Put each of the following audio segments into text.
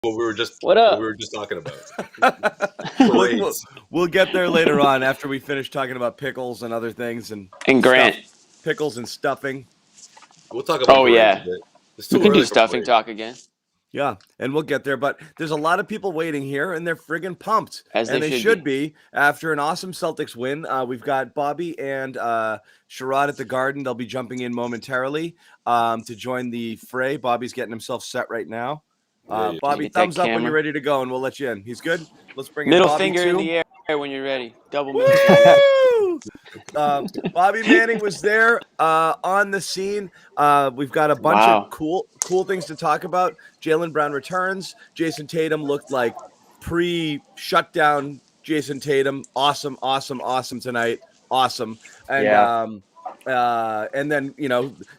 What up? we were just talking about. We'll get there later on after we finish talking about pickles and other things and Grant. Pickles and stuffing. We'll talk about yeah. a bit. We can do stuffing talk again. Yeah, and we'll get there. But there's a lot of people waiting here, and they're friggin' pumped. As they should be. After an awesome Celtics win. We've got Bobby and Sherrod at the Garden. They'll be jumping in momentarily to join the fray. Bobby's getting himself set right now. Bobby, thumbs up when you're ready to go, and we'll let you in. He's good? Let's bring in Middle Bobby finger too. in the air when you're ready. Double middle finger. Bobby Manning was there on the scene. We've got a bunch of cool things to talk about. Jaylen Brown returns. Jason Tatum looked like pre-shutdown Jason Tatum. Awesome tonight. Awesome. And and then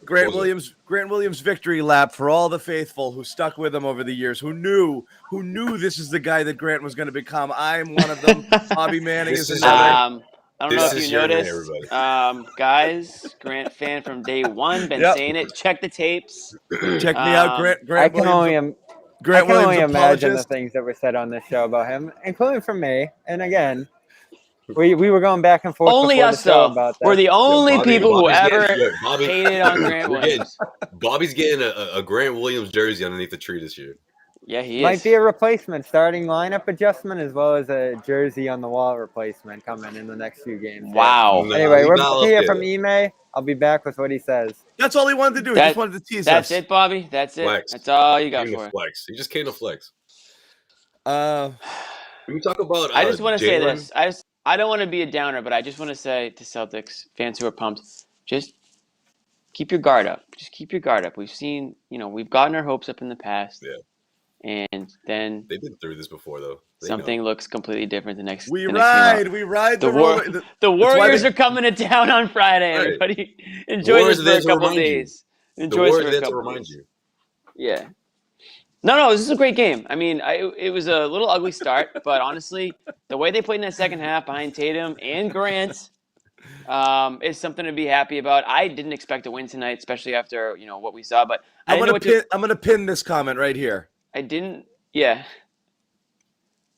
Grant Williams victory lap for all the faithful who stuck with him over the years, who knew this is the guy that Grant was going to become. I'm one of them. Bobby Manning is another. I don't know if you noticed, guys. Grant fan from day one, been saying it. Check the tapes. Check me out, Grant. I can only imagine the things that were said on this show about him, including from me. And again, we were going back and forth. Only us, though. About that. We're the only people who ever hated on Grant Williams. Bobby's getting a Grant Williams jersey underneath the tree this year. Yeah, he is. Might be a replacement, starting lineup adjustment, as well as a jersey on the wall replacement coming in the next few games. Wow. Anyway, we're here from Ime. I'll be back with what he says. That's all he wanted to do. He just wanted to tease that's us. That's it, Bobby. That's it. Flex. That's all you got for it. Flex. He just came to flex. Can we talk about I just want to say this. I don't want to be a downer, but I just want to say to Celtics fans who are pumped, just keep your guard up. Just keep your guard up. We've seen, we've gotten our hopes up in the past. Yeah. And then they've been through this before, though. Something looks completely different the next. We ride the Warriors are coming to town on Friday. Right. Everybody enjoy this for a couple of days. Enjoy this for a couple of days. Yeah. No, this is a great game. I mean, it was a little ugly start, but honestly, the way they played in that second half behind Tatum and Grant is something to be happy about. I didn't expect a win tonight, especially after what we saw. But I'm gonna pin this comment right here. I didn't. Yeah.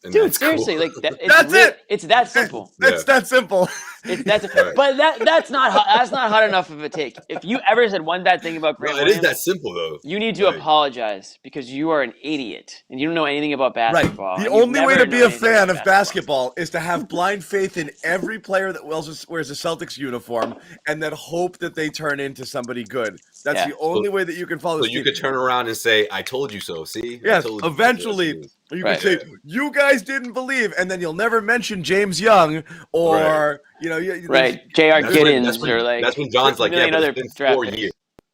And dude, seriously, cool. That's it. It's that simple. It's that simple. It's that simple. But that's not hot enough of a take. If you ever said one bad thing about Grant Williams, it is that simple though. You need to apologize because you are an idiot and you don't know anything about basketball. Right. The only way to be a fan of basketball is to have blind faith in every player that wears a Celtics uniform and then hope that they turn into somebody good. That's the only way that you can follow. So you could turn around and say, "I told you so." See? Yes. Eventually, you can say, "You guys didn't believe," and then you'll never mention James Young or J.R. Giddens or like. That's when John's like, "Yeah, but it's been 4 years."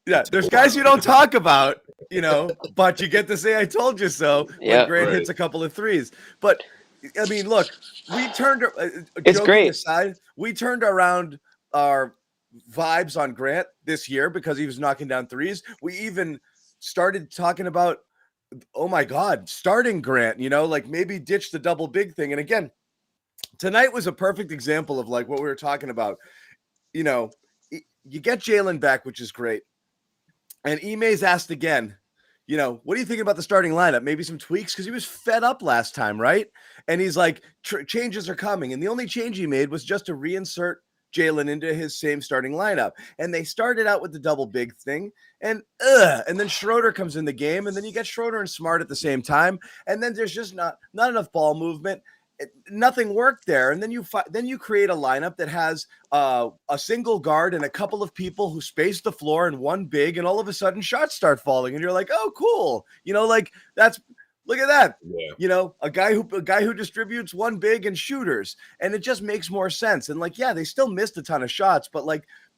Yeah, there's guys you don't talk about, but you get to say, "I told you so." When Grant hits a couple of threes, but I mean, look, we turned. It's great. Aside, we turned around our vibes on Grant this year because he was knocking down threes. We even started talking about, oh my God, starting Grant, like maybe ditch the double big thing. And again, tonight was a perfect example of like what we were talking about. You get Jaylen back, which is great. And Ime's asked again, what do you think about the starting lineup? Maybe some tweaks because he was fed up last time, right? And he's like, changes are coming. And the only change he made was just to reinsert Jaylen into his same starting lineup. And they started out with the double big thing. And then Schroeder comes in the game. And then you get Schroeder and Smart at the same time. And then there's just not enough ball movement. Nothing worked there. And then you create a lineup that has a single guard and a couple of people who space the floor and one big. And all of a sudden shots start falling. And you're like, oh, cool. Look at that. Yeah. A guy who distributes one big and shooters. And it just makes more sense. And they still missed a ton of shots, but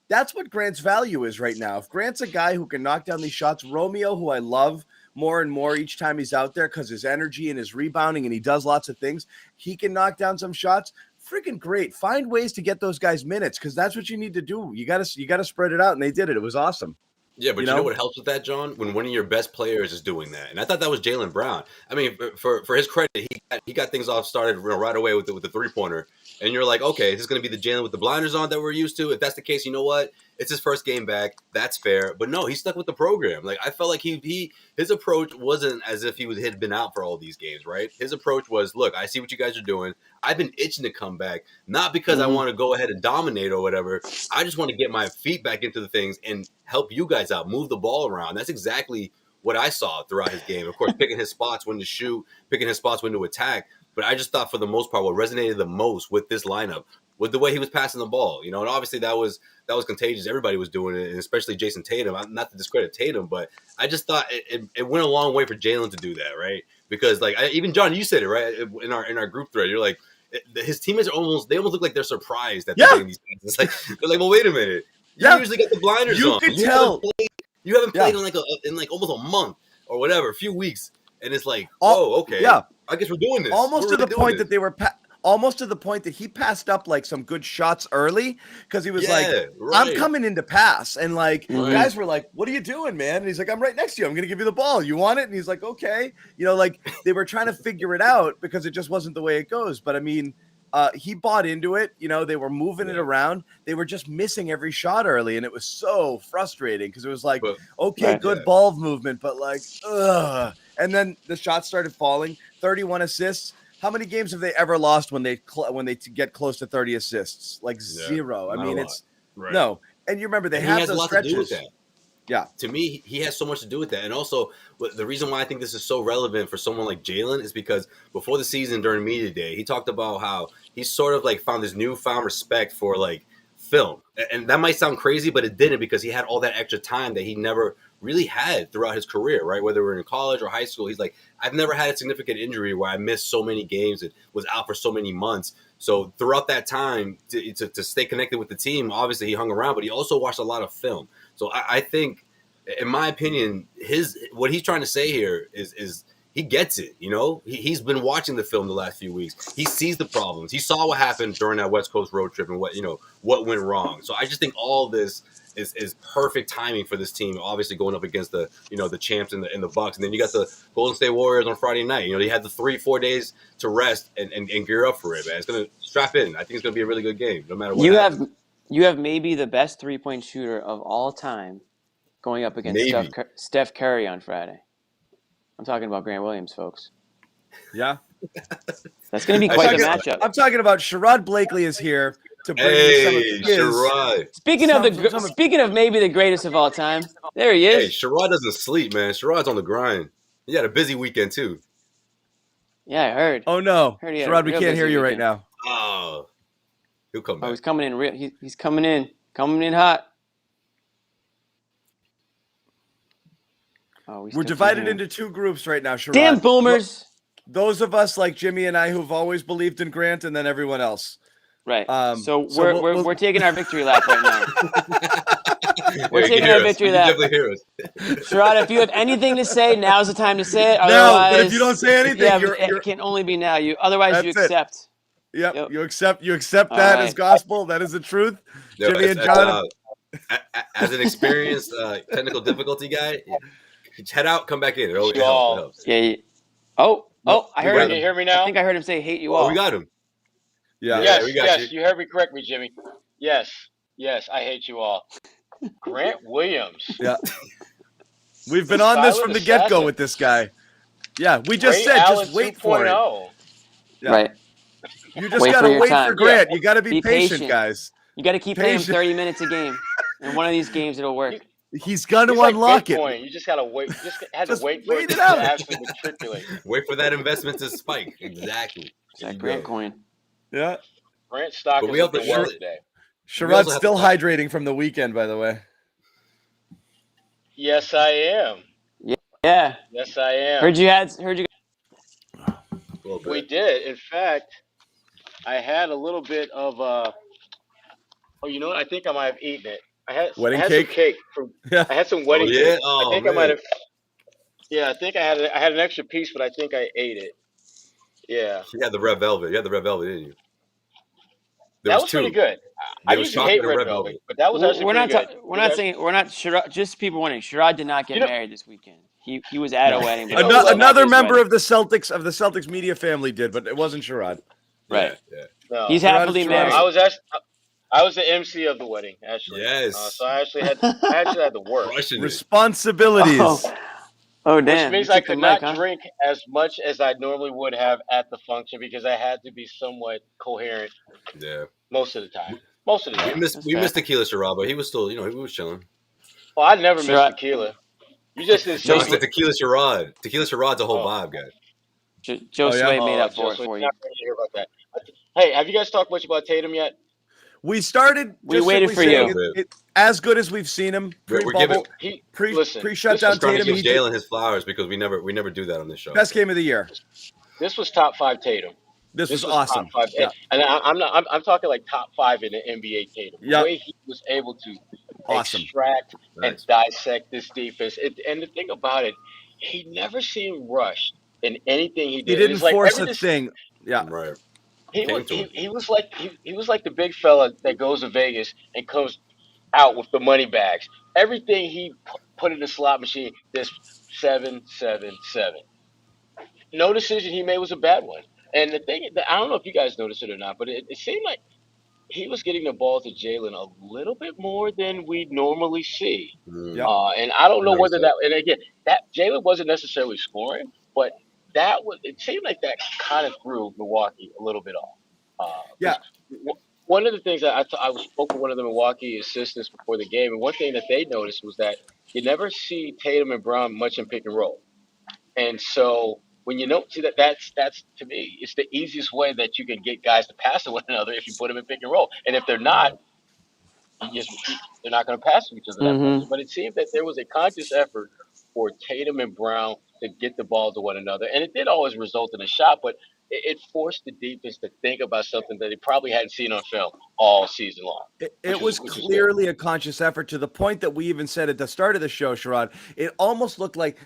that's what Grant's value is right now. If Grant's a guy who can knock down these shots, Romeo, who I love more and more each time he's out there because his energy and his rebounding and he does lots of things, he can knock down some shots. Freaking great. Find ways to get those guys minutes because that's what you need to do. You got to spread it out. And they did it. It was awesome. Yeah, but you know what helps with that, John? When one of your best players is doing that. And I thought that was Jaylen Brown. I mean, for his credit, he got things off started right away with the three-pointer. And you're like, okay, is this going to be the Jaylen with the blinders on that we're used to? If that's the case, you know what? It's his first game back. That's fair. But no, he stuck with the program. Like I felt like his approach wasn't as if had been out for all these games, right? His approach was, look, I see what you guys are doing. I've been itching to come back, not because I want to go ahead and dominate or whatever. I just want to get my feet back into the things and help you guys out, move the ball around. That's exactly what I saw throughout his game. Of course, picking his spots when to shoot, picking his spots when to attack. But I just thought for the most part, what resonated the most with this lineup was the way he was passing the ball. And obviously that was contagious. Everybody was doing it, and especially Jason Tatum. Not to discredit Tatum, but I just thought it went a long way for Jalen to do that, right? Because even John, you said it right in our group thread. You're like, his teammates almost look like they're surprised that they're getting these things. It's like they're like, well, wait a minute. You usually get the blinders on. You can tell. You haven't played in almost a month or whatever, a few weeks, and it's like, oh, okay, yeah. I guess we're doing this. Almost to the point that they were. Almost to the point that he passed up like some good shots early because he was I'm coming in to pass. And guys were like, what are you doing, man? And he's like, I'm right next to you. I'm going to give you the ball. You want it? And he's like, okay. They were trying to figure it out because it just wasn't the way it goes. But I mean, he bought into it. They were moving it around. They were just missing every shot early. And it was so frustrating because it was like, good ball movement, but ugh. And then the shots started falling, 31 assists. How many games have they ever lost when they get close to 30 assists? Zero. I mean, it's no. And you remember they have those stretches. Yeah. To me, he has so much to do with that. And also, the reason why I think this is so relevant for someone like Jalen is because before the season during media day, he talked about how he sort of found this newfound respect for film. And that might sound crazy, but it didn't because he had all that extra time that he never really had throughout his career, right? Whether we're in college or high school, he's like, I've never had a significant injury where I missed so many games and was out for so many months. So throughout that time, to stay connected with the team, obviously he hung around, but he also watched a lot of film. So I think, in my opinion, what he's trying to say here is he gets it. He's been watching the film the last few weeks. He sees the problems. He saw what happened during that West Coast road trip and what went wrong. So I just think all this is perfect timing for this team. Obviously going up against the champs and the Bucks, and then you got the Golden State Warriors on Friday night. They had the 3-4 days to rest and gear up for it, man. It's gonna strap in. I think it's gonna be a really good game, no matter what. You have maybe the best 3-point shooter of all time going up against Steph Curry on Friday. I'm talking about Grant Williams, folks. Yeah. That's going to be quite the matchup. I'm talking about Sherrod Blakely is here to bring me some of his. Sherrod. Speaking of maybe the greatest of all time, there he is. Hey, Sherrod doesn't sleep, man. Sherrod's on the grind. He had a busy weekend, too. Yeah, I heard. Oh, no. Sherrod, we can't hear you right now. Oh. He'll come back. Oh, he's coming in. He's coming in. Coming in hot. Oh, we're divided into two groups right now, Sherrod. Damn boomers. Those of us like Jimmy and I who've always believed in Grant, and then everyone else. Right. So we're taking our victory lap right now. We're taking our victory lap. You definitely hear us. Sherrod, if you have anything to say, now's the time to say it. Otherwise, no, but if you don't say anything, it can only be now. Otherwise you accept. Yep. You accept that as gospel. That is the truth. Jimmy and John. As an experienced technical difficulty guy, head out, come back in. It helps. Yeah. Oh, I heard him. Can you hear me now? I think I heard him say "hate you all." Oh, we got him. Yeah. Yes, you heard me correctly, Jimmy. Yes, I hate you all. Grant Williams. Yeah. We've been on this from the get-go with this guy. Yeah, we just said just wait for it. Yeah. Right. You just got to wait for Grant. You got to be patient, guys. You got to keep playing 30 minutes a game. In one of these games, it'll work. He's going to unlock it. You just got to wait. You just had to wait for it to actually matriculate. Wait for that investment to spike. Exactly. That Grant coin. Yeah. Grant stock is up today. Sherrod's still hydrating from the weekend, by the way. Yes, I am. Yeah. Yes, I am. Heard you. We did. In fact, I had a little bit of oh, you know what? I think I might have eaten it. I had some cake. I had some wedding cake. Oh, I think I might have. Yeah, I think I had an extra piece, but I think I ate it. Yeah. You had the red velvet. You had the red velvet, didn't you? That was pretty good. I usually hate red velvet, but that was actually pretty good. We're not saying Sherrod. Just people wondering, Sherrod did not get married this weekend. He was at a wedding. Another member of the Celtics media family did, but it wasn't Sherrod. Right. Yeah. No, he's happily married. I I was the MC of the wedding, actually. Yes. So I actually had to work. Responsibilities. Oh, damn. Which means I could not drink as much as I normally would have at the function because I had to be somewhat coherent. Yeah. Most of the time. We missed tequila Sherrod, but he was still, he was chilling. Well, I never missed tequila. You just didn't No, it's the tequila Sherrod. Tequila Sherrod's a whole vibe, guy. Josue made up for it for you. Not ready to hear about that. Hey, have you guys talked much about Tatum yet? We started. We waited for you. As good as we've seen him pre-bubble, pre-shutdown. Tatum. He Jalen his flowers because we never do that on this show. Best game of the year. This was top 5 Tatum. This was awesome. Top 5. Yeah. And I'm talking like top 5 in the NBA Tatum. The way he was able to extract and dissect this defense. And the thing about it, he never seemed rushed in anything he did. He didn't force a thing. Yeah. Right. He was like the big fella that goes to Vegas and comes out with the money bags. Everything he put in the slot machine, this 7-7-7. No decision he made was a bad one. And the thing, I don't know if you guys noticed it or not, but it seemed like he was getting the ball to Jalen a little bit more than we normally see. Yep. And I don't know whether that. And again, that Jalen wasn't necessarily scoring, but it seemed like that kind of threw Milwaukee a little bit off. One of the things that I spoke with one of the Milwaukee assistants before the game, and one thing that they noticed was that you never see Tatum and Brown much in pick and roll. And so when you don't see that's to me, it's the easiest way that you can get guys to pass to one another if you put them in pick and roll. And if they're not, they're not going to pass to each other that much. But it seemed that there was a conscious effort for Tatum and Brown to get the ball to one another. And it did always result in a shot, but it forced the defense to think about something that they probably hadn't seen on film all season long. It was clearly a conscious effort to the point that we even said at the start of the show, Sherrod, it almost looked like,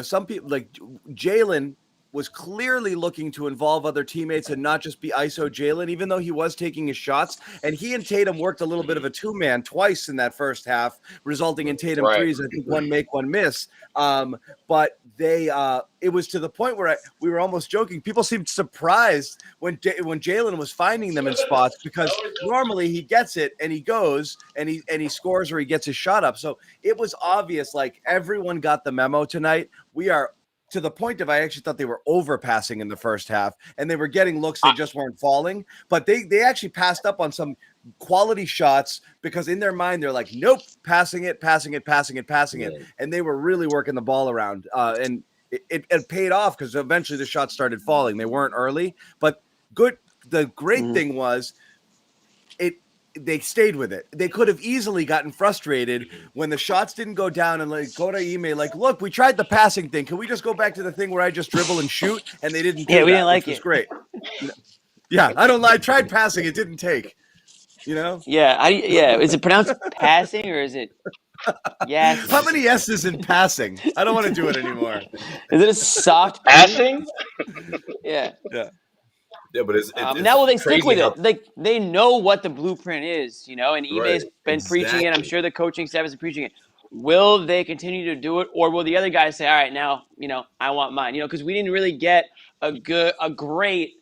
some people like Jalen was clearly looking to involve other teammates and not just be ISO Jalen, even though he was taking his shots. And he and Tatum worked a little bit of a two-man twice in that first half, resulting in Tatum threes. I think one make, one miss. But it was to the point where we were almost joking. People seemed surprised when Jalen was finding them in spots, because normally he gets it and he goes and he scores or he gets his shot up. So it was obvious, like everyone got the memo tonight. We are to the point of I actually thought they were overpassing in the first half and they were getting looks, they just weren't falling. But they actually passed up on some quality shots because in their mind they're like, nope, passing it. And they were really working the ball around. And it paid off because eventually the shots started falling. They weren't early, but good. The great thing was they stayed with it. They could have easily gotten frustrated when the shots didn't go down and like go to Ime, like, look, we tried the passing thing. Can we just go back to the thing where I just dribble and shoot? And they didn't. We didn't like it. It was great. Yeah, I don't lie. I tried passing. It didn't take. Yeah. Is it pronounced passing or is it? Yes. How many S's in passing? I don't want to do it anymore. Is it a soft passing? Yeah. Yeah, but it's now will they stick with it? They know what the blueprint is, and Ime's been preaching it. I'm sure the coaching staff is preaching it. Will they continue to do it, or will the other guys say, "All right, now I want mine"? Because we didn't really get a great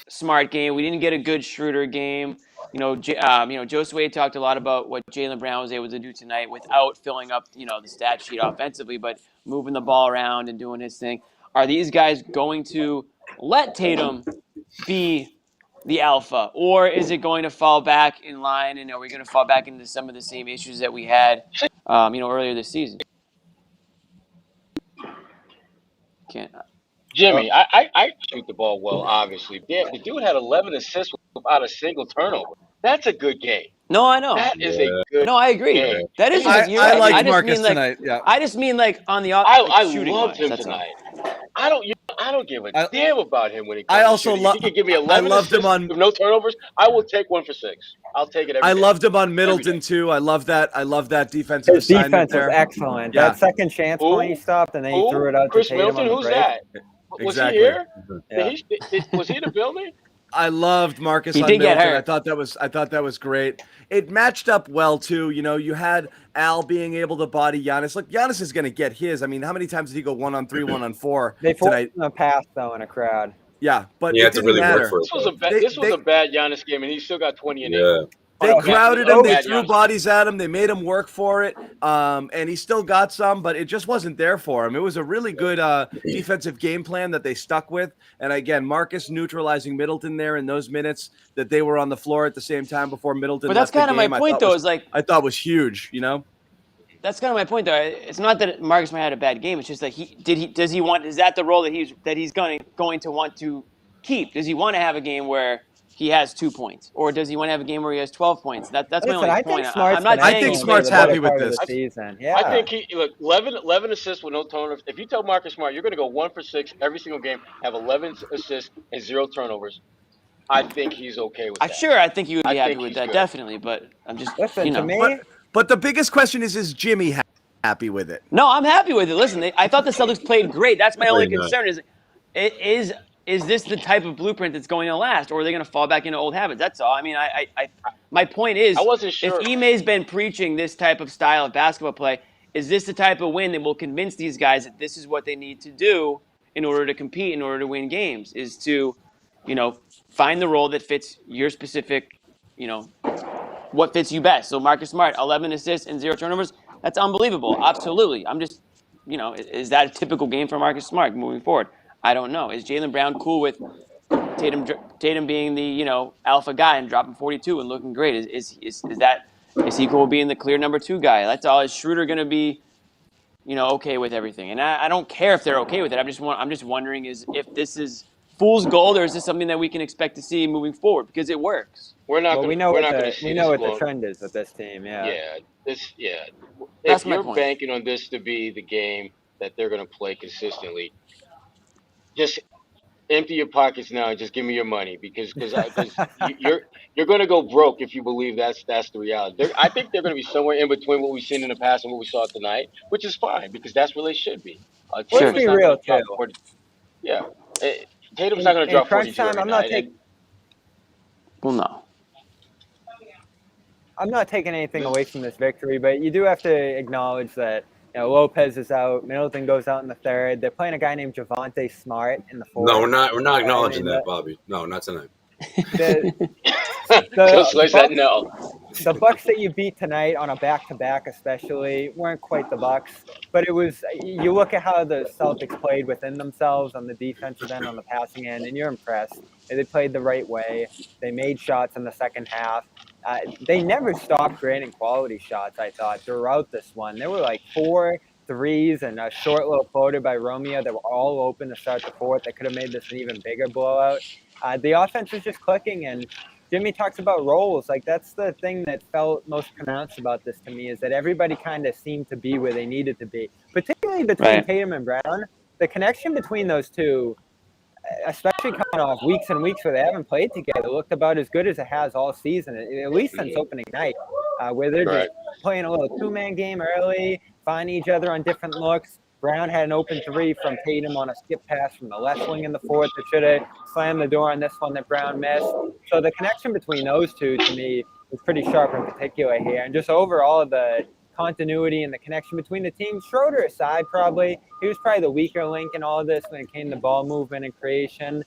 Smart game. We didn't get a good Schroeder game. Josue talked a lot about what Jaylen Brown was able to do tonight without filling up the stat sheet offensively, but moving the ball around and doing his thing. Are these guys going to let Tatum be the alpha, or is it going to fall back in line, and are we going to fall back into some of the same issues that we had earlier this season? Jimmy, I shoot the ball well, obviously. Damn, the dude had 11 assists without a single turnover. That's a good game. No, I know. That is a good No, I agree. game. That is I like Marcus tonight. Yeah. I just mean on the shooting. I loved him tonight. I don't give a damn about him when he comes I also love. He can give me 11 loved him with no turnovers. I will take 1 for 6. I'll take it every day. Loved him on Middleton too. I love that defensive His assignment defense was excellent. That second chance point he stopped and then he threw it out Chris to Tatum. Middleton, who's that? Was he here? Was he in the building? I loved Marcus on Middleton. I thought that was great. It matched up well too. You had Al being able to body Giannis. Look, Giannis is going to get his. I mean, how many times did he go 1-on-3, 1-on-4 they tonight? They a pass though in a crowd. Yeah, but it didn't really matter. work for this was a bad Giannis game, and he still got 20 and 8. They crowded him. They threw bodies at him. They made him work for it. And he still got some, but it just wasn't there for him. It was a really good defensive game plan that they stuck with. And again, Marcus neutralizing Middleton there in those minutes that they were on the floor at the same time before Middleton. But that's kind of my point, though. Is like I thought was huge. You know. That's kind of my point, though. It's not that Marcus Smart had a bad game. It's just that does he want? Is that the role that he's going to want to keep? Does he want to have a game where he has 2 points, or does he want to have a game where he has 12 points? That's my only point. I think Smart's happy with this season. Yeah, I think 11 assists with no turnovers. If you tell Marcus Smart you're going to go 1 for 6 every single game, have 11 assists and 0 turnovers, I think he's okay with that. Sure, I think he would be happy with that, definitely. But I'm just to me. But the biggest question is Jimmy happy with it? No, I'm happy with it. Listen, I thought the Celtics played great. That's my only concern. Is this the type of blueprint that's going to last, or are they going to fall back into old habits? That's all. I mean, my point is, I wasn't sure. If Ime's been preaching this type of style of basketball play, is this the type of win that will convince these guys that this is what they need to do in order to compete, in order to win games? Is to, find the role that fits your specific, what fits you best. So Marcus Smart, 11 assists and 0 turnovers. That's unbelievable. Absolutely. I'm just, is that a typical game for Marcus Smart moving forward? I don't know. Is Jaylen Brown cool with Tatum being the alpha guy and dropping 42 and looking great? Is he cool with being the clear number 2 guy? That's all. Is Schroeder going to be okay with everything? And I don't care if they're okay with it. I'm just wondering if this is fool's gold, or is this something that we can expect to see moving forward because it works? We know what the trend is with this team. Yeah. That's if you're banking on this to be the game that they're going to play consistently, just empty your pockets now and just give me your money because you're going to go broke if you believe that's the reality. I think they're going to be somewhere in between what we've seen in the past and what we saw tonight, which is fine because that's where they should be. Let's be real too. Yeah, Tatum's not going to drop 42 every night. Well, no. I'm not taking anything away from this victory, but you do have to acknowledge that Lopez is out. Middleton goes out in the third. They're playing a guy named Javonte Smart in the fourth. No, we're not acknowledging that, Bobby. No, not tonight. The Bucks that you beat tonight on a back-to-back especially weren't quite the Bucks, but it was. You look at how the Celtics played within themselves on the defensive end, on the passing end, and you're impressed. They played the right way. They made shots in the second half. They never stopped creating quality shots, I thought, throughout this one. There were like 4 threes and a short little floater by Romeo that were all open to start the fourth that could have made this an even bigger blowout. The offense was just clicking, and Jimmy talks about roles. Like, that's the thing that felt most pronounced about this to me, is that everybody kind of seemed to be where they needed to be, particularly between Tatum and Brown. The connection between those two, especially coming off weeks and weeks where they haven't played together, looked about as good as it has all season, at least since opening night, where they're just playing a little 2-man game early, finding each other on different looks. Brown had an open 3 from Tatum on a skip pass from the left wing in the fourth that should have slammed the door on this one that Brown missed. So the connection between those two, to me, was pretty sharp in particular here. And just overall, the continuity and the connection between the teams, Schroeder aside probably, he was probably the weaker link in all of this when it came to ball movement and creation.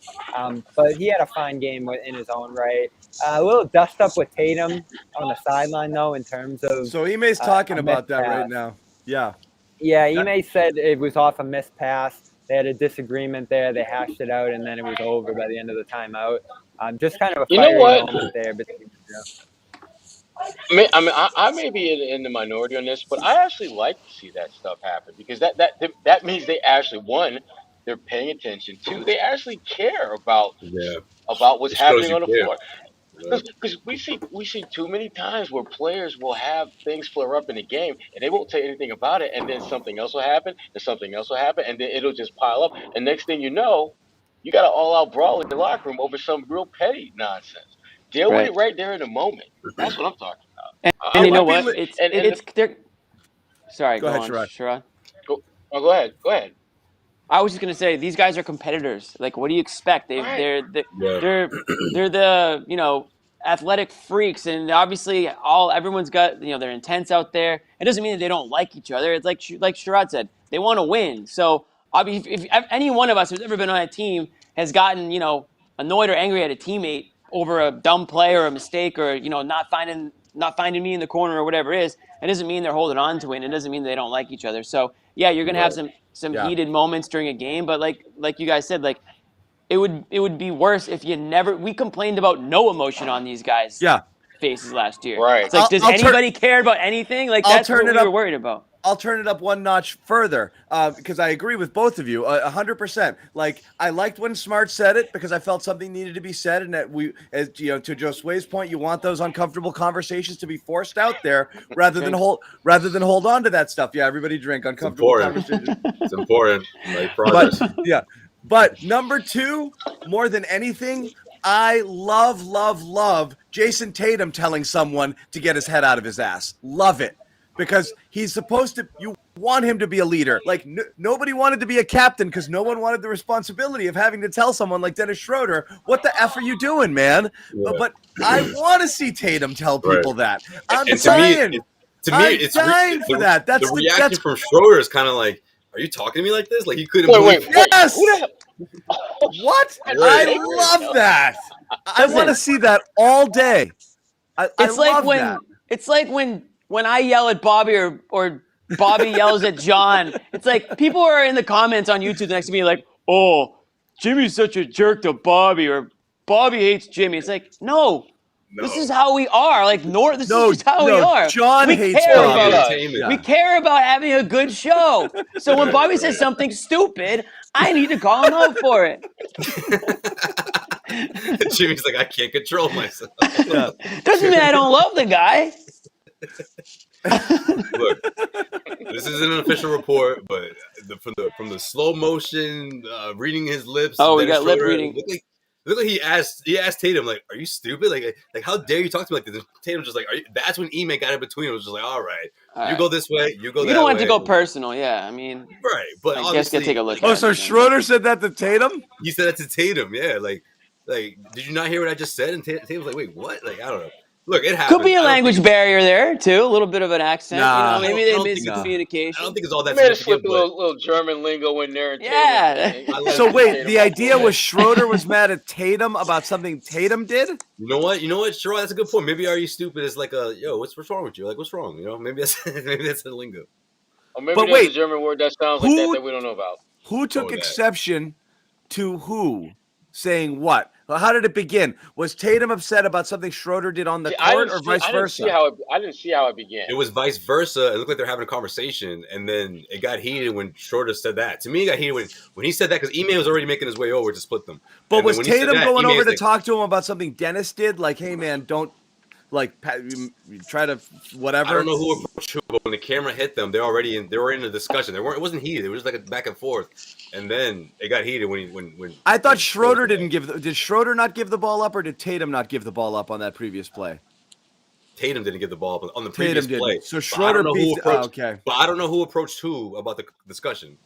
But he had a fine game in his own right. A little dust up with Tatum on the sideline, though, in terms of... So Ime's talking about that right now. Yeah. Yeah, Ime said it was off a missed pass. They had a disagreement there. They hashed it out, and then it was over by the end of the timeout. Just kind of a fiery moment there between the two. I may be in the minority on this, but I actually like to see that stuff happen because that means they actually, one, they're paying attention. 2, they actually care about what's happening on the floor. Because we see too many times where players will have things flare up in the game and they won't say anything about it, and then something else will happen, and something else will happen, and then it'll just pile up. And next thing you know, you got an all-out brawl in the locker room over some real petty nonsense. Deal with it right there in the moment. That's what I'm talking about. And you know what? Sorry, go ahead, Sherrod. Go ahead. I was just gonna say these guys are competitors. Like, what do you expect? They're the athletic freaks, and obviously everyone's got they're intense out there. It doesn't mean that they don't like each other. It's like Sherrod said, they want to win. So if any one of us who's ever been on a team has gotten annoyed or angry at a teammate over a dumb play or a mistake or not finding me in the corner or whatever it is. It doesn't mean they're holding on to it. And it doesn't mean they don't like each other. So yeah, you're gonna have some heated moments during a game, but like you guys said, like it would be worse if we complained about no emotion on these guys' faces last year. Right. It's like, does anybody care about anything? Like that's what we were worried about. I'll turn it up one notch further because I agree with both of you 100%. Like I liked when Smart said it because I felt something needed to be said, and that to Josue's point, you want those uncomfortable conversations to be forced out there rather than hold on to that stuff. Yeah, everybody drink uncomfortable conversations. It's important. Like progress. But number 2, more than anything, I love Jason Tatum telling someone to get his head out of his ass. Love it. Because he's supposed to, you want him to be a leader. Like nobody wanted to be a captain because no one wanted the responsibility of having to tell someone like Dennis Schroeder, what the F are you doing, man? Yeah. But I want to see Tatum tell people that. I'm dying. I'm dying for that. That's the reaction from Schroeder is kind of like, are you talking to me like this? Like he couldn't believe it. Yes! What? I love that. I want to see that all day. It's like when I yell at Bobby or Bobby yells at John, it's like people are in the comments on YouTube next to me like, oh, Jimmy's such a jerk to Bobby or Bobby hates Jimmy. It's like, no. This is how we are. Like, this is how we are. John hates Bobby. We care about having a good show. So when Bobby says something stupid, I need to call him out for it. Jimmy's like, I can't control myself. Doesn't mean I don't love the guy. Look, this isn't an official report, but from the slow motion reading his lips. Oh, we got lip reading. Look like he asked Tatum, like, are you stupid? Like how dare you talk to me like this? And Tatum just like, that's when Ime got in between. It was just like, all right, you go this way, you go that way. You don't want to go personal, yeah. I mean, right, but I guess gotta take a look. Oh, so Schroeder said that to Tatum? He said that to Tatum, yeah. Like, did you not hear what I just said? And Tatum was like, wait, what? Like, I don't know. Look, it happens. Could be a language barrier there too, a little bit of an accent. Nah, maybe they missed communication. I don't think it's all that. Made slip a little German lingo in there. So wait, the idea was Schroeder was mad at Tatum about something Tatum did. You know what, Sherrod? That's a good point. Maybe "Are you stupid?" is like what's wrong with you? Like, what's wrong? Maybe that's the lingo. Or maybe there's a German word that sounds like that we don't know about. Who took exception to who saying what? How did it begin? Was Tatum upset about something Schroeder did on the court or vice versa? I didn't see how it began. It was vice versa. It looked like they're having a conversation, and then it got heated when Schroeder said that. To me, it got heated when he said that because Ime was already making his way over to split them. But was Tatum going over to talk to him about something Dennis did? Like, hey, man, don't try to whatever. I don't know who approached who, but when the camera hit them, they were already in a discussion. It wasn't heated. It was just like a back and forth, and then it got heated when. I thought Schroeder didn't give. Did Schroeder not give the ball up, or did Tatum not give the ball up on that previous play? Tatum didn't give the ball up on the previous play. So Schroeder beat. Okay. But I don't know who approached who about the discussion.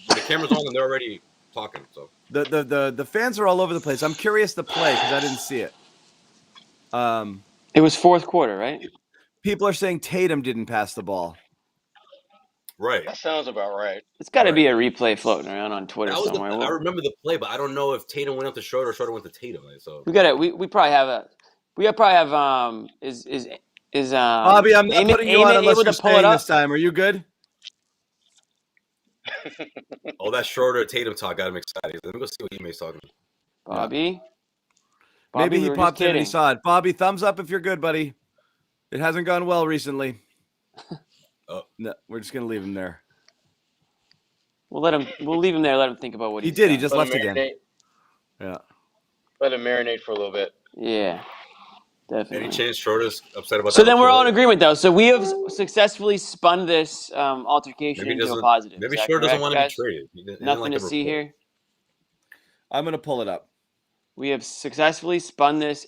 The camera's on and they're already talking. So the fans are all over the place. I'm curious to play because I didn't see it. It was fourth quarter, right? People are saying Tatum didn't pass the ball. Right. That sounds about right. It's got to be a replay floating around on Twitter somewhere. I remember the play, but I don't know if Tatum went up to Schroeder or Schroeder went to Tatum. So we got it. We probably have is Bobby, I'm not putting you on unless you're staying this time. Are you good? Oh, that Schroeder Tatum talk got him excited. Let me go see what Ime's talking. Bobby. Maybe he popped in and he saw it. Bobby, thumbs up if you're good, buddy. It hasn't gone well recently. Oh no, we're just gonna leave him there. We'll leave him there. Let him think about what he did. He just left again. Yeah. Let him marinate for a little bit. Yeah, definitely. Any chance Schroeder's upset about that? So then we're all in agreement, though. So we have successfully spun this altercation into a positive. Maybe Schroeder doesn't want to be traded. Nothing to see here. I'm gonna pull it up. We have successfully spun this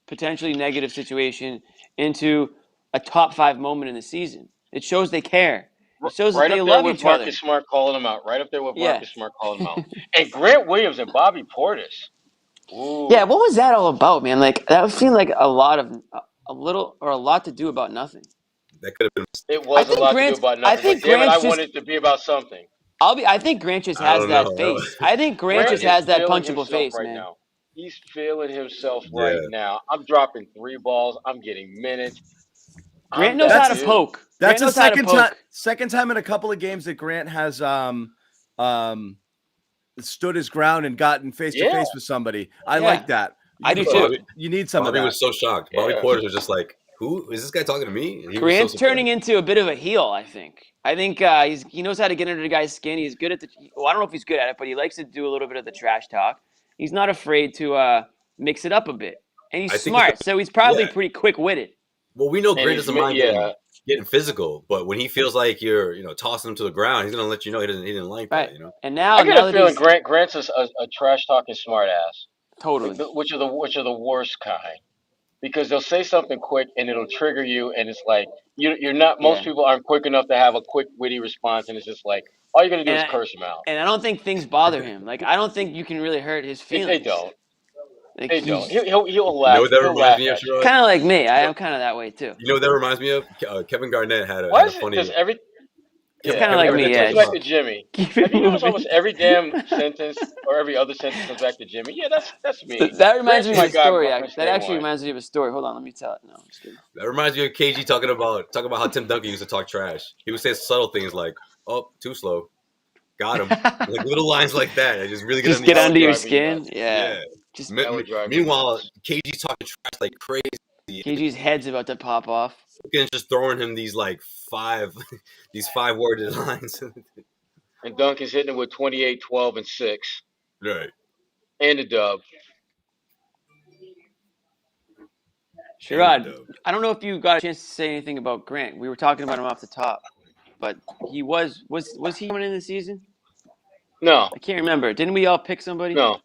potentially negative situation into a top 5 moment in the season. It shows they care. It shows that they love each other. Marcus Smart calling him out. Right up there with Marcus Smart calling him out. And Grant Williams and Bobby Portis. Ooh. Yeah, what was that all about, man? Like that seemed like a lot to do about nothing. That could have been. It was a lot to do about nothing. I want it to be about something. I think Grant just has that face. I think Grant just has that punchable face, man. He's feeling himself right now. I'm dropping 3 balls. I'm getting minutes. Grant knows how to poke. That's a second time in a couple of games that Grant has stood his ground and gotten face to face with somebody. I like that. I do too. You need some Bobby of that. was so shocked. Bobby Portis was just like, "Who is this guy talking to me?" And he Grant's was so turning into a bit of a heel, I think. He knows how to get under the guy's skin. He's good at I don't know if he's good at it, but he likes to do a little bit of the trash talk. He's not afraid to mix it up a bit. And he's smart, so he's probably pretty quick-witted. Well, we know Grant doesn't mind getting physical, but when he feels like you're, tossing him to the ground, he's gonna let you know he didn't like that, And now I get a feeling Grant's a trash talking smart ass. Totally. Which are the worst kind. Because they'll say something quick and it'll trigger you, and it's like you're not. Most people aren't quick enough to have a quick, witty response, and it's just like all you're gonna do is curse him out. And I don't think things bother him. Like I don't think you can really hurt his feelings. They don't. Like, they don't. He'll laugh. You know what that reminds me of? Kind of like me. I am kind of that way too. You know what that reminds me of? Kevin Garnett had a funny. It's kind of like me. Comes back to Jimmy. Have you noticed almost every damn sentence or every other sentence comes back to Jimmy? Yeah, that's me. That reminds me of a story. That actually reminds me of a story. Hold on, let me tell it. No, I'm just kidding. That reminds me of KG talking about how Tim Duncan used to talk trash. He would say subtle things like, "Oh, too slow, got him," like little lines like that. Just really get under your skin. Yeah. Just meanwhile, KG's talking trash like crazy. KG's head's about to pop off. And just throwing him these like five worded lines. And Duncan's hitting it with 28, 12, and 6. Right. And a dub. Sherrod, I don't know if you got a chance to say anything about Grant. We were talking about him off the top, but he was he coming in the season? No. I can't remember. Didn't we all pick somebody? No.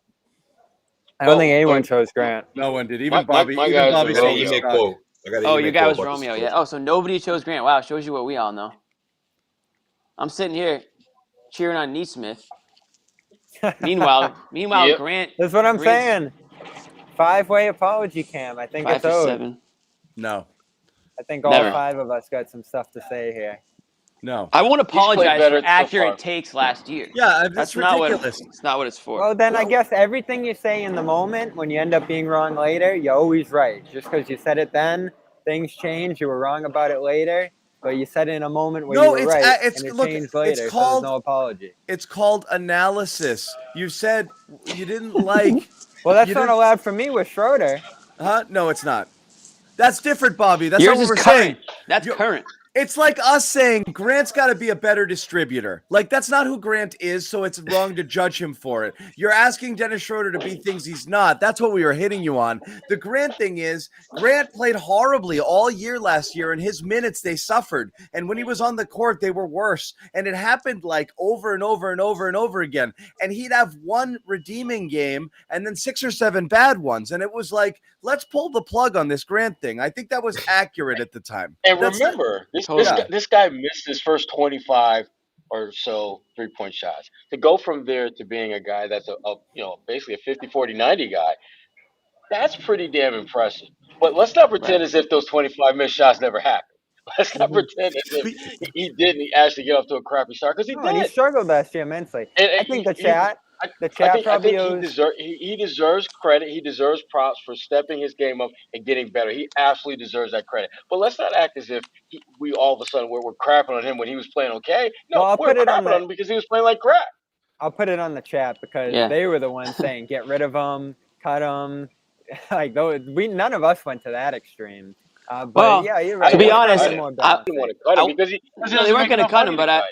I don't think anyone chose Grant. No one did. Even Bobby. My even Bobby said your guy was Romeo. Yeah. Oh, so nobody chose Grant. Wow, shows you what we all know. I'm sitting here cheering on Neesmith. Meanwhile, Yep. Grant. That's what I'm saying. 5-way apology cam. I think 5 it's for owed. 7. No. I think all 5 of us got some stuff to say here. No. I won't apologize for accurate takes last year. Yeah, that's ridiculous. Not it's not what it's for. Well, then I guess everything you say in the moment, when you end up being wrong later, you're always right. Just because you said it then, things change. You were wrong about it later, but you said it in a moment where you were right, and it changed later, so there's no apology. It's called analysis. You said you didn't like... Well, that's not allowed for me with Schroeder. Huh? No, it's not. That's different, Bobby. That's Yours not what we're current. saying. That's current. It's like us saying Grant's got to be a better distributor. Like, that's not who Grant is, so it's wrong to judge him for it. You're asking Dennis Schroeder to be things he's not. That's what we were hitting you on. The Grant thing is, Grant played horribly all year last year, and his minutes, they suffered. And when he was on the court, they were worse. And it happened, like, over and over and over and over again. And he'd have one redeeming game and then 6 or 7 bad ones. And it was like, let's pull the plug on this Grant thing. I think that was accurate at the time. And remember, this guy missed his first 25 or so 3-point shots. To go from there to being a guy that's basically a 50-40-90 guy, that's pretty damn impressive. But let's not pretend as if those 25 missed shots never happened. Let's not pretend as if he didn't actually get off to a crappy start, because he did. And he struggled last year immensely. And I think the chat probably he deserves credit. He deserves props for stepping his game up and getting better. He absolutely deserves that credit. But let's not act as if we all of a sudden we're crapping on him when he was playing okay. No, we're crapping on him because he was playing like crap. I'll put it on the chat because they were the ones saying get rid of him, cut him. Like none of us went to that extreme. But yeah, you're right. To be honest, I didn't want to cut him because they weren't going to cut him. But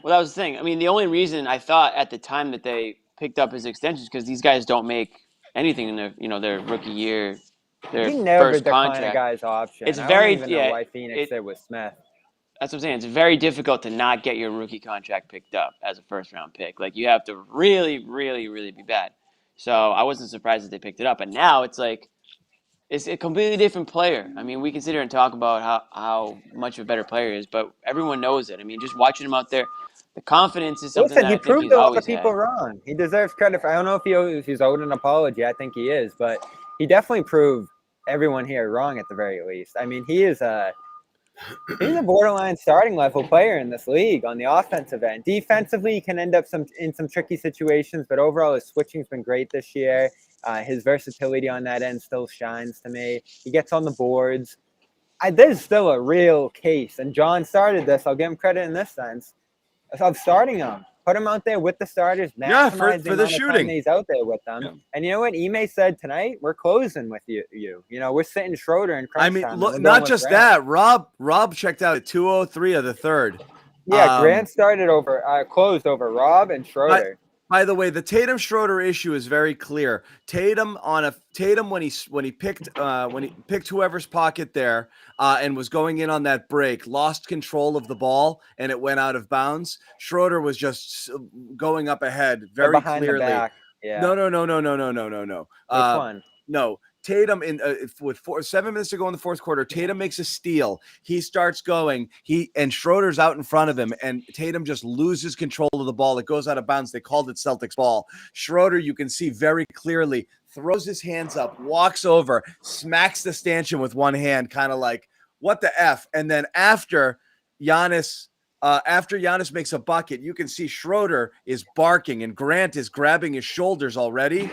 well, that was the thing. I mean, the only reason I thought at the time that they picked up his extensions because these guys don't make anything in their rookie year, their he never first declined contract. a guy's option. It's I very don't even know why Phoenix did with Smith. That's what I'm saying. It's very difficult to not get your rookie contract picked up as a first-round pick. Like, you have to really, really, really be bad. So I wasn't surprised that they picked it up. But now it's like it's a completely different player. I mean, we can sit here and talk about how much of a better player he is, but everyone knows it. I mean, just watching him out there, the confidence is something that I think he's always had. He proved a lot of people wrong. He deserves credit for. I don't know if he's owed an apology. I think he is, but he definitely proved everyone here wrong at the very least. I mean, he's a borderline starting level player in this league on the offensive end. Defensively, he can end up in some tricky situations, but overall his switching's been great this year. His versatility on that end still shines to me. He gets on the boards. There's still a real case, and John started this. I'll give him credit in this sense of starting him. Put him out there with the starters, maximize for the shooting. He's out there with them. Yeah. And you know what Ime said tonight? We're closing with you. You know, we're sitting Schroeder and crunch time. Look, not just that. Rob checked out at 2:03 of the third. Yeah, Grant closed over Rob and Schroeder. By the way, the Tatum Schroeder issue is very clear. Tatum when he picked whoever's pocket there and was going in on that break, lost control of the ball and it went out of bounds. Schroeder was just going up ahead very clearly. The back. Yeah. No. Which one? No. Tatum with 7 minutes to go in the fourth quarter, Tatum makes a steal. He starts going. And Schroeder's out in front of him, and Tatum just loses control of the ball. It goes out of bounds. They called it Celtics ball. Schroeder, you can see very clearly, throws his hands up, walks over, smacks the stanchion with one hand, kind of like, what the F? And then after Giannis makes a bucket, you can see Schroeder is barking, and Grant is grabbing his shoulders already.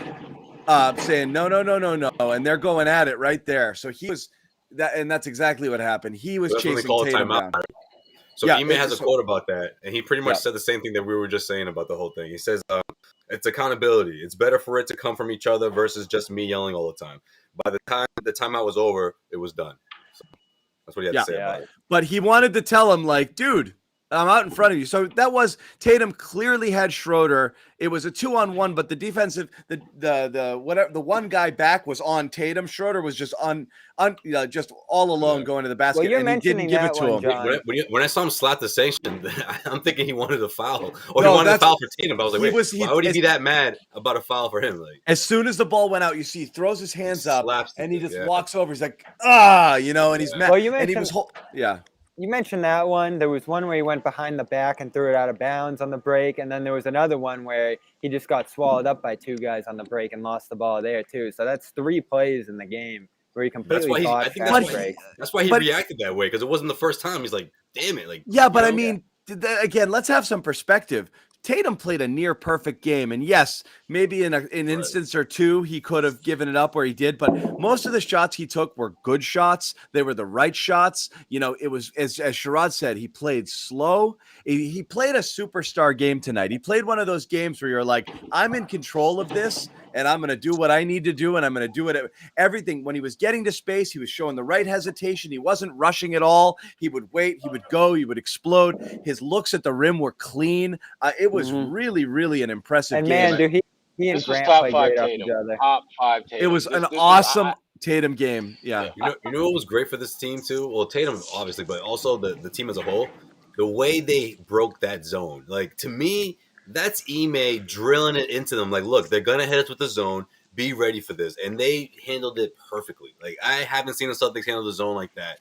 Saying no, and they're going at it right there. So he was that, and that's exactly what happened. He was chasing Tatum down. So Ime has a quote about that, and he pretty much said the same thing that we were just saying about the whole thing. He says, "It's accountability. It's better for it to come from each other versus just me yelling all the time." By the time the timeout was over, it was done. So that's what he had to say about it. But he wanted to tell him, like, dude, I'm out in front of you. So that was Tatum clearly had Schroeder. It was a 2-on-1, but the defensive, the one guy back was on Tatum. Schroeder was just just all alone going to the basket, well, and he didn't give it to him. When I saw him slap the sanction, I'm thinking he wanted a foul, or he wanted a foul for Tatum. I was like, why would he be that mad about a foul for him? Like, as soon as the ball went out, you see he throws his hands up, and he just walks over. He's like, and he's mad. Well, and he was You mentioned that one. There was one where he went behind the back and threw it out of bounds on the break. And then there was another one where he just got swallowed up by two guys on the break and lost the ball there, too. So that's 3 plays in the game where he completely that's why he reacted that way, because it wasn't the first time. He's like, damn it. But I mean, again, let's have some perspective. Tatum played a near perfect game, and yes, maybe in an instance or two he could have given it up where he did, but most of the shots he took were good shots. They were the right shots. You know, it was as Sherrod said, he played slow. He played a superstar game tonight. He played one of those games where you're like, I'm in control of this, and I'm going to do what I need to do, and I'm going to do it. Everything. When he was getting to space, he was showing the right hesitation. He wasn't rushing at all. He would wait. He would go. He would explode. His looks at the rim were clean. It was really, really an impressive game. And man, dude, he and Grant played great off each other. Top 5 Tatum. It was an awesome Tatum game. Yeah. You know what was great for this team too? Well, Tatum obviously, but also the team as a whole. The way they broke that zone, like, to me, that's Ime drilling it into them. Like, look, they're gonna hit us with the zone. Be ready for this, and they handled it perfectly. Like, I haven't seen the Celtics handle the zone like that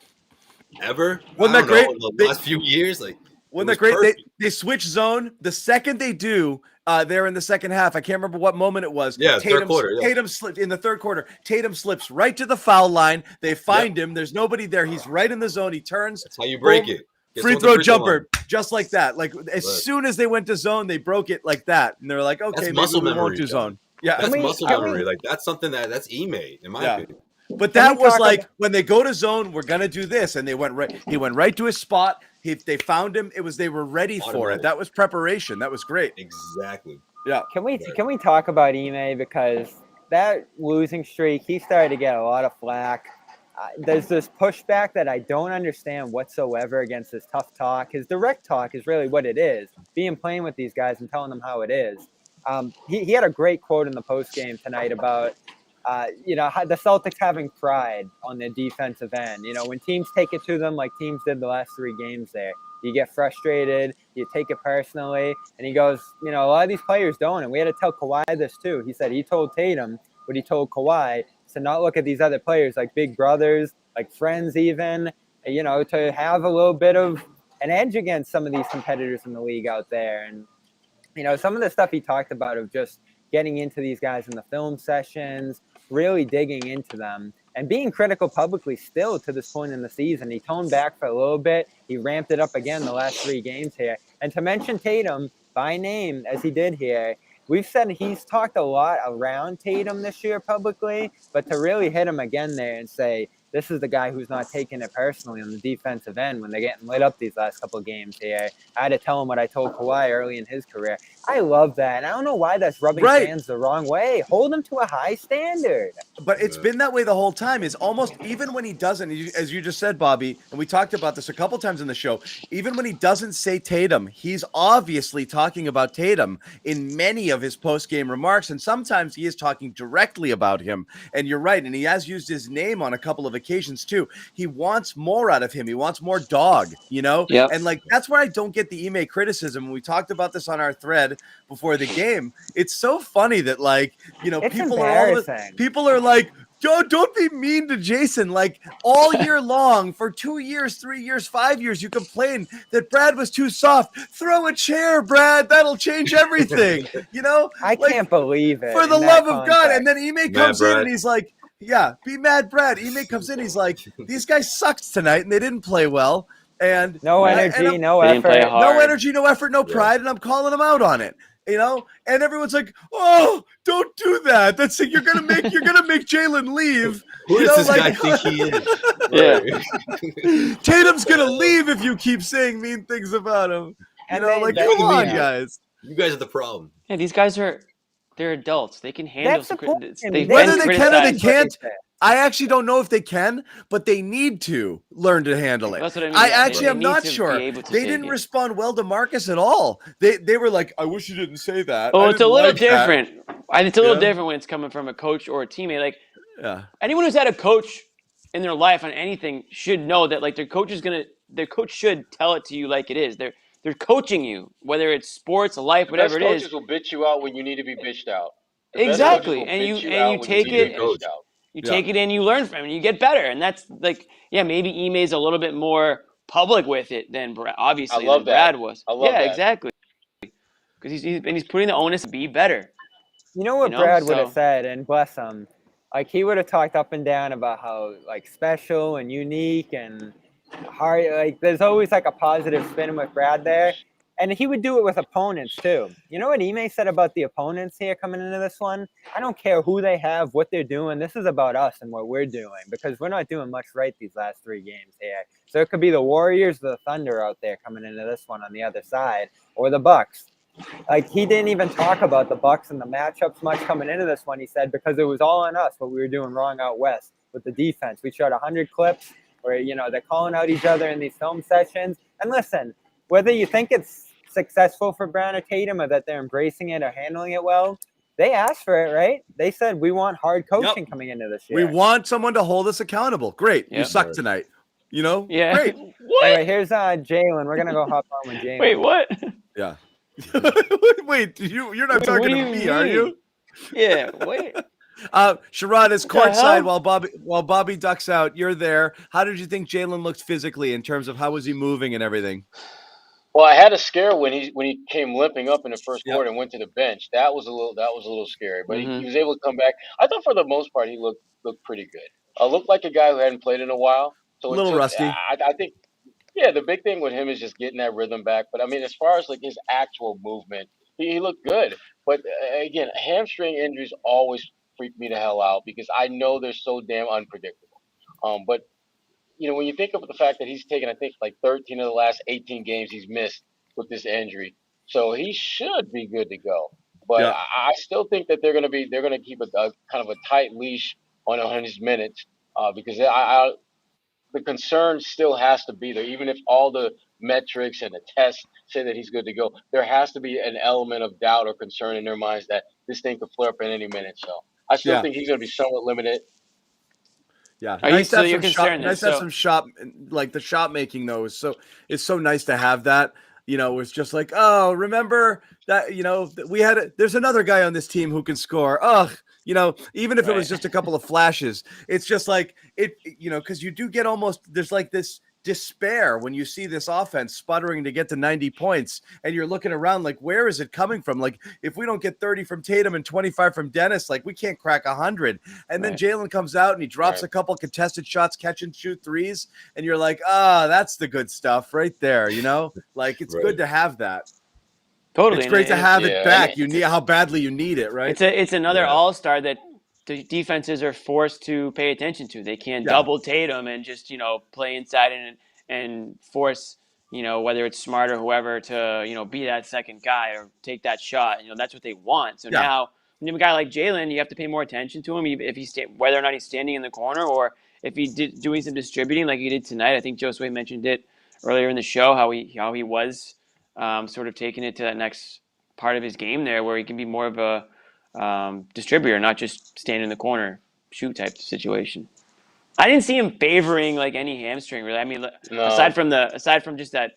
ever. Wasn't that great? In the last few years, like, wasn't that great? They switch zone. The second they do, they're in the second half. I can't remember what moment it was. Yeah, third quarter. Yeah. Tatum slipped in the third quarter. Tatum slips right to the foul line. They find him. There's nobody there. He's right in the zone. He turns. That's how you break it. Free throw jumper, just like that. Like, as soon as they went to zone, they broke it like that, and they're like, "Okay, maybe we won't do zone." Yeah, that's muscle memory. Like, that's something that's Ime, in my opinion. But that was like, when they go to zone, we're gonna do this, and they went right. He went right to his spot. They found him. They were ready for it. That was preparation. That was great. Exactly. Yeah. Can we talk about Ime, because that losing streak, he started to get a lot of flack. There's this pushback that I don't understand whatsoever against his tough talk. His direct talk is really what it is, playing with these guys and telling them how it is. He had a great quote in the postgame tonight about, how the Celtics having pride on their defensive end. You know, when teams take it to them like teams did the last 3 games there, you get frustrated, you take it personally. And he goes, a lot of these players don't. And we had to tell Kawhi this too. He said he told Tatum what he told Kawhi, to not look at these other players like big brothers, like friends even, to have a little bit of an edge against some of these competitors in the league out there. And, some of the stuff he talked about of just getting into these guys in the film sessions, really digging into them, and being critical publicly still to this point in the season. He toned back for a little bit. He ramped it up again the last 3 games here. And to mention Tatum by name, as he did here, we've said he's talked a lot around Tatum this year publicly, but to really hit him again there and say, this is the guy who's not taking it personally on the defensive end when they're getting lit up these last couple of games here. I had to tell him what I told Kawhi early in his career. I love that. And I don't know why that's rubbing fans the wrong way. Hold him to a high standard. But it's been that way the whole time. It's almost, even when he doesn't, as you just said, Bobby, and we talked about this a couple times in the show, even when he doesn't say Tatum, he's obviously talking about Tatum in many of his post-game remarks. And sometimes he is talking directly about him. And you're right. And he has used his name on a couple of occasions too. He wants more out of him. He wants more dog, you know? Yep. And like, that's where I don't get the Ime criticism. We talked about this on our thread before the game. It's so funny that, like, you know, people are like, don't be mean to Jason. Like, all year long for 2 years, 3 years, 5 years, you complained that Brad was too soft. Throw a chair, Brad. That'll change everything. You know, I can't believe it. For the love of God. And then Ime comes in and he's like, yeah, be mad, Brad. Ime comes in. He's like, these guys sucked tonight and they didn't play well. And no energy, no effort, no energy, no effort, no pride. And I'm calling them out on it. You know, and everyone's like, "Oh, don't do that. That's you're gonna make Jalen leave." Who does this guy think he is? Tatum's gonna leave if you keep saying mean things about him. You know, like, come on, guys. You guys are the problem. Yeah, these guys they're adults. They can handle whether they can or they can't. I actually don't know if they can, but they need to learn to handle it. That's what I mean. I actually am not sure. They didn't respond well to Marcus at all. They were like, I wish you didn't say that. Oh, it's a little different. It's a little different when it's coming from a coach or a teammate. Like, anyone who's had a coach in their life on anything should know that, like, their coach should tell it to you like it is. They're coaching you, whether it's sports, life, whatever it is. Coaches will bitch you out when you need to be bitched out. Exactly, and you take it. You take it and you learn from it and you get better. And that's like, maybe Ime's a little bit more public with it than Brad was. I love that. Exactly. Because he's putting the onus to be better. You know what Brad would have said, and bless him, like, he would have talked up and down about how, like, special and unique and hard. Like, there's always like a positive spin with Brad there. And he would do it with opponents, too. You know what Ime said about the opponents here coming into this one? I don't care who they have, what they're doing. This is about us and what we're doing, because we're not doing much right these last 3 games here. So it could be the Warriors, the Thunder out there coming into this one on the other side, or the Bucks. Like, he didn't even talk about the Bucks and the matchups much coming into this one, he said, because it was all on us, what we were doing wrong out west with the defense. We shot 100 clips where, you know, they're calling out each other in these film sessions. And listen, whether you think it's successful for Brown or Tatum or that they're embracing it or handling it well, they asked for it, right? They said, we want hard coaching coming into this year. We want someone to hold us accountable. Great. You suck tonight. You know? Yeah. Great. What? Anyway, here's Jalen. We're going to go hop on with Jalen. Wait, what? Yeah. Wait, you're not talking to me, are you? Yeah, wait. Sherrod is courtside while Bobby ducks out. You're there. How did you think Jalen looked physically in terms of how was he moving and everything? Well, I had a scare when he came limping up in the first quarter and went to the bench. That was a little scary, but he was able to come back. I thought for the most part he looked pretty good. Looked like a guy who hadn't played in a while. So a little rusty. I think, the big thing with him is just getting that rhythm back. But I mean, as far as like his actual movement, he looked good. But again, hamstring injuries always freak me the hell out because I know they're so damn unpredictable. But you know, when you think of the fact that he's taken, I think, like 13 of the last 18 games he's missed with this injury, so he should be good to go. But I still think that they're going to keep a kind of a tight leash on his minutes because the concern still has to be there, even if all the metrics and the tests say that he's good to go. There has to be an element of doubt or concern in their minds that this thing could flare up at any minute. So I still think he's going to be somewhat limited. Yeah, nice to have some shot, like the shot making though is so nice to have that. You know, it's just like, oh, remember that, you know, there's another guy on this team who can score. Ugh, you know, even if it was just a couple of flashes, it's just like it, you know, because you do get there's like this despair when you see this offense sputtering to get to 90 points and you're looking around like, where is it coming from? Like, if we don't get 30 from Tatum and 25 from Dennis, like we can't crack 100. And then Jalen comes out and he drops a couple contested shots, catch and shoot threes. And you're like, that's the good stuff right there. You know, like it's good to have that. Totally. It's great to have it back. And You need how badly you need it, right? It's another all-star that the defenses are forced to pay attention to. They can't double Tatum and just, play inside and force, whether it's Smart or whoever to, be that second guy or take that shot. That's what they want. So now when you have a guy like Jalen, you have to pay more attention to him if he's whether or not he's standing in the corner or if he's doing some distributing like he did tonight. I think Josue mentioned it earlier in the show how he was sort of taking it to that next part of his game there where he can be more of a distributor, not just stand in the corner, shoot type situation. I didn't see him favoring like any hamstring really. I mean, aside from just that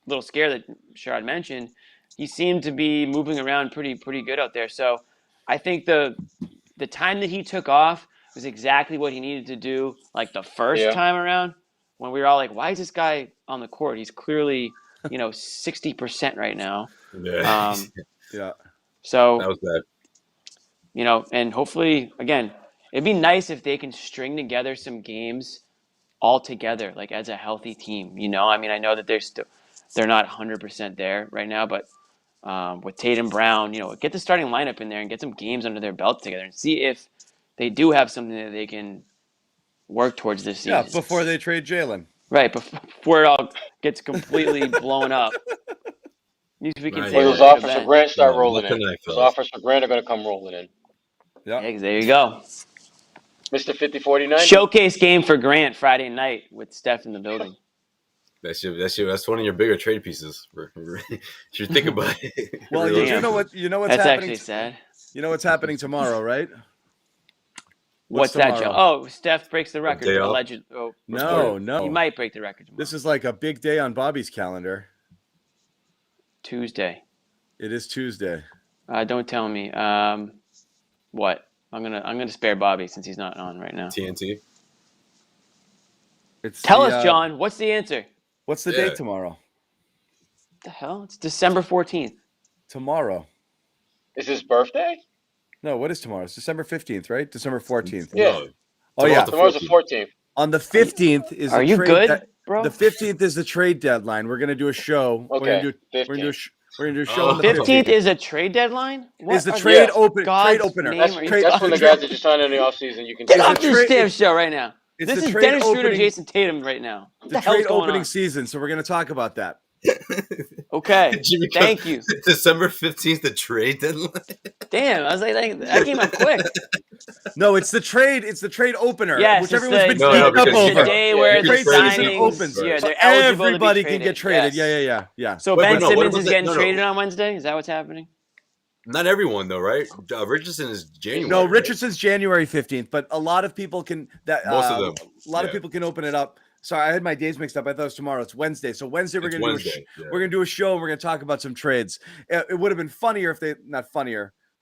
little scare that Sherrod mentioned, he seemed to be moving around pretty good out there. So I think the time that he took off was exactly what he needed to do. Like the first time around, when we were all like, "Why is this guy on the court? He's clearly 60% right now." Yeah. So that was bad. And hopefully, again, it'd be nice if they can string together some games all together, like as a healthy team. I mean, I know that they're not 100% there right now, but with Tatum Brown, get the starting lineup in there and get some games under their belt together and see if they do have something that they can work towards this season. Yeah, before they trade Jalen. Right, before it all gets completely blown up. At least we can say those offers for Grant start rolling in. Those offers for Grant are going to come rolling in. Yeah, there you go. Mr. 50-49. Showcase game for Grant Friday night with Steph in the building. That's one of your bigger trade pieces. You should think about it. Well, really you know what's That's happening. Actually sad. You know what's happening tomorrow, right? What's that, Joe? Oh, Steph breaks the record. Allegedly. No. He might break the record tomorrow. This is like a big day on Bobby's calendar. Tuesday. It is Tuesday. Don't tell me. What? I'm gonna spare Bobby since he's not on right now. TNT. Tell us, John. What's the answer? What's the date tomorrow? What the hell? It's December 14th. Tomorrow. Is his birthday? No, what is tomorrow? It's December 15th, right? December 14th. Yeah. Tomorrow's the 14th. On the 15th is Are you good, bro? The 15th is the trade deadline. We're going to do a show. Okay. We're going to do a show on the 15th is a trade deadline? What is the trade opener? That's when the guys that just signed in the offseason. You can get off this damn show right now. This is Dennis Schroeder, Jason Tatum right now. The trade opening season, so we're going to talk about that. Okay. Thank you. December 15th, the trade deadline. Damn, I was like, that came up quick. No, it's the trade. It's the trade opener. Yes, which everyone's been up over. The day where the trade season opens. Yeah, they're eligible everybody to be can get traded. Yes. Yeah. So Ben Simmons is getting traded on Wednesday. Is that what's happening? Not everyone though, right? Richardson is January. No, Richardson's January 15th, but a lot of people can. Most of them. A lot of people can open it up. Sorry, I had my days mixed up. I thought it was tomorrow. It's Wednesday. So Wednesday we're gonna do a show and we're gonna talk about some trades. It would have been funnier if they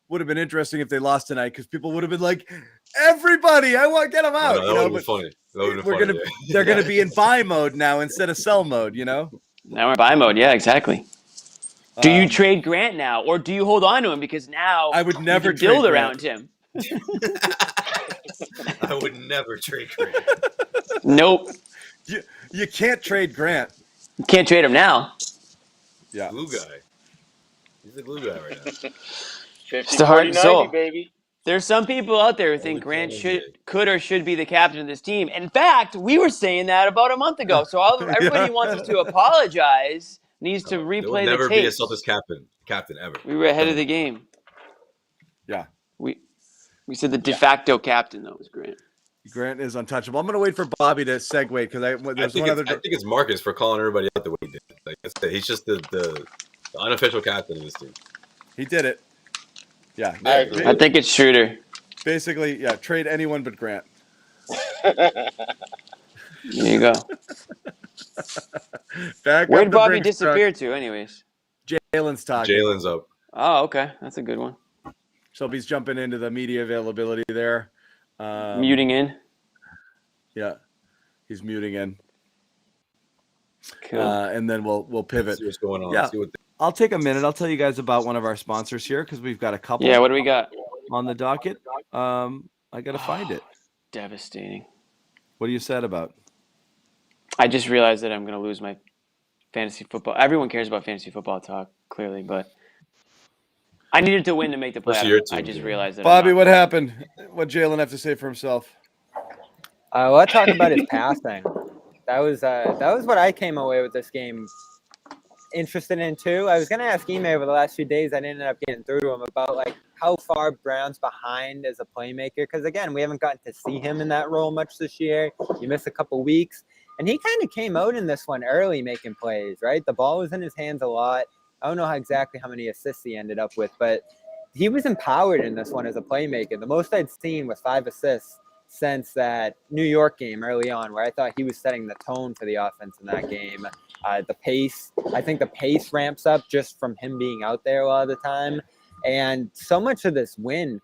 would have been interesting if they lost tonight because people would have been like, "Everybody, I want to get them out." That would have been funny. They're gonna be in buy mode now instead of sell mode. Now we're in buy mode. Yeah, exactly. Do you trade Grant now, or do you hold on to him because now I would never build around him? I would never trade Grant. Nope. You can't trade Grant. You can't trade him now. Yeah, glue guy. He's the glue guy right now. 50, 40, 90, baby. There's some people out there who think Grant could or should be the captain of this team. In fact, we were saying that about a month ago. So everybody wants us to apologize. Needs to replay the tape. Never be a Celtics captain ever. We were ahead of the game. Yeah. We said the de facto captain though was Grant. Grant is untouchable. I'm going to wait for Bobby to segue because I think it's Marcus for calling everybody out the way he did. Like I said, he's just the unofficial captain of this team. He did it. Yeah. I agree. I think it's Schroeder. Basically, yeah, trade anyone but Grant. There you go. Where'd Bobby disappear to, anyways? Jalen's talking. Jalen's up. Oh, okay. That's a good one. So he's jumping into the media availability there. Muting in. Yeah, he's muting in. Cool. And then we'll pivot. See what's going on. Yeah. I'll take a minute. I'll tell you guys about one of our sponsors here because we've got a couple. Yeah, what do we got on the docket? I got to find it. Devastating. What are you sad about? I just realized that I'm going to lose my fantasy football. Everyone cares about fantasy football talk, clearly, but I needed to win to make the playoffs. I just realized that. Bobby, what happened? What Jalen have to say for himself? Let's talk about his passing. That was what I came away with this game interested in too. I was going to ask Ime over the last few days. I didn't end up getting through to him about like how far Brown's behind as a playmaker. Because again, we haven't gotten to see him in that role much this year. You missed a couple weeks, and he kind of came out in this one early, making plays. Right, the ball was in his hands a lot. I don't know exactly how many assists he ended up with, but he was empowered in this one as a playmaker. The most I'd seen was 5 assists since that New York game early on, where I thought he was setting the tone for the offense in that game. The pace, I think the pace ramps up just from him being out there a lot of the time. And so much of this win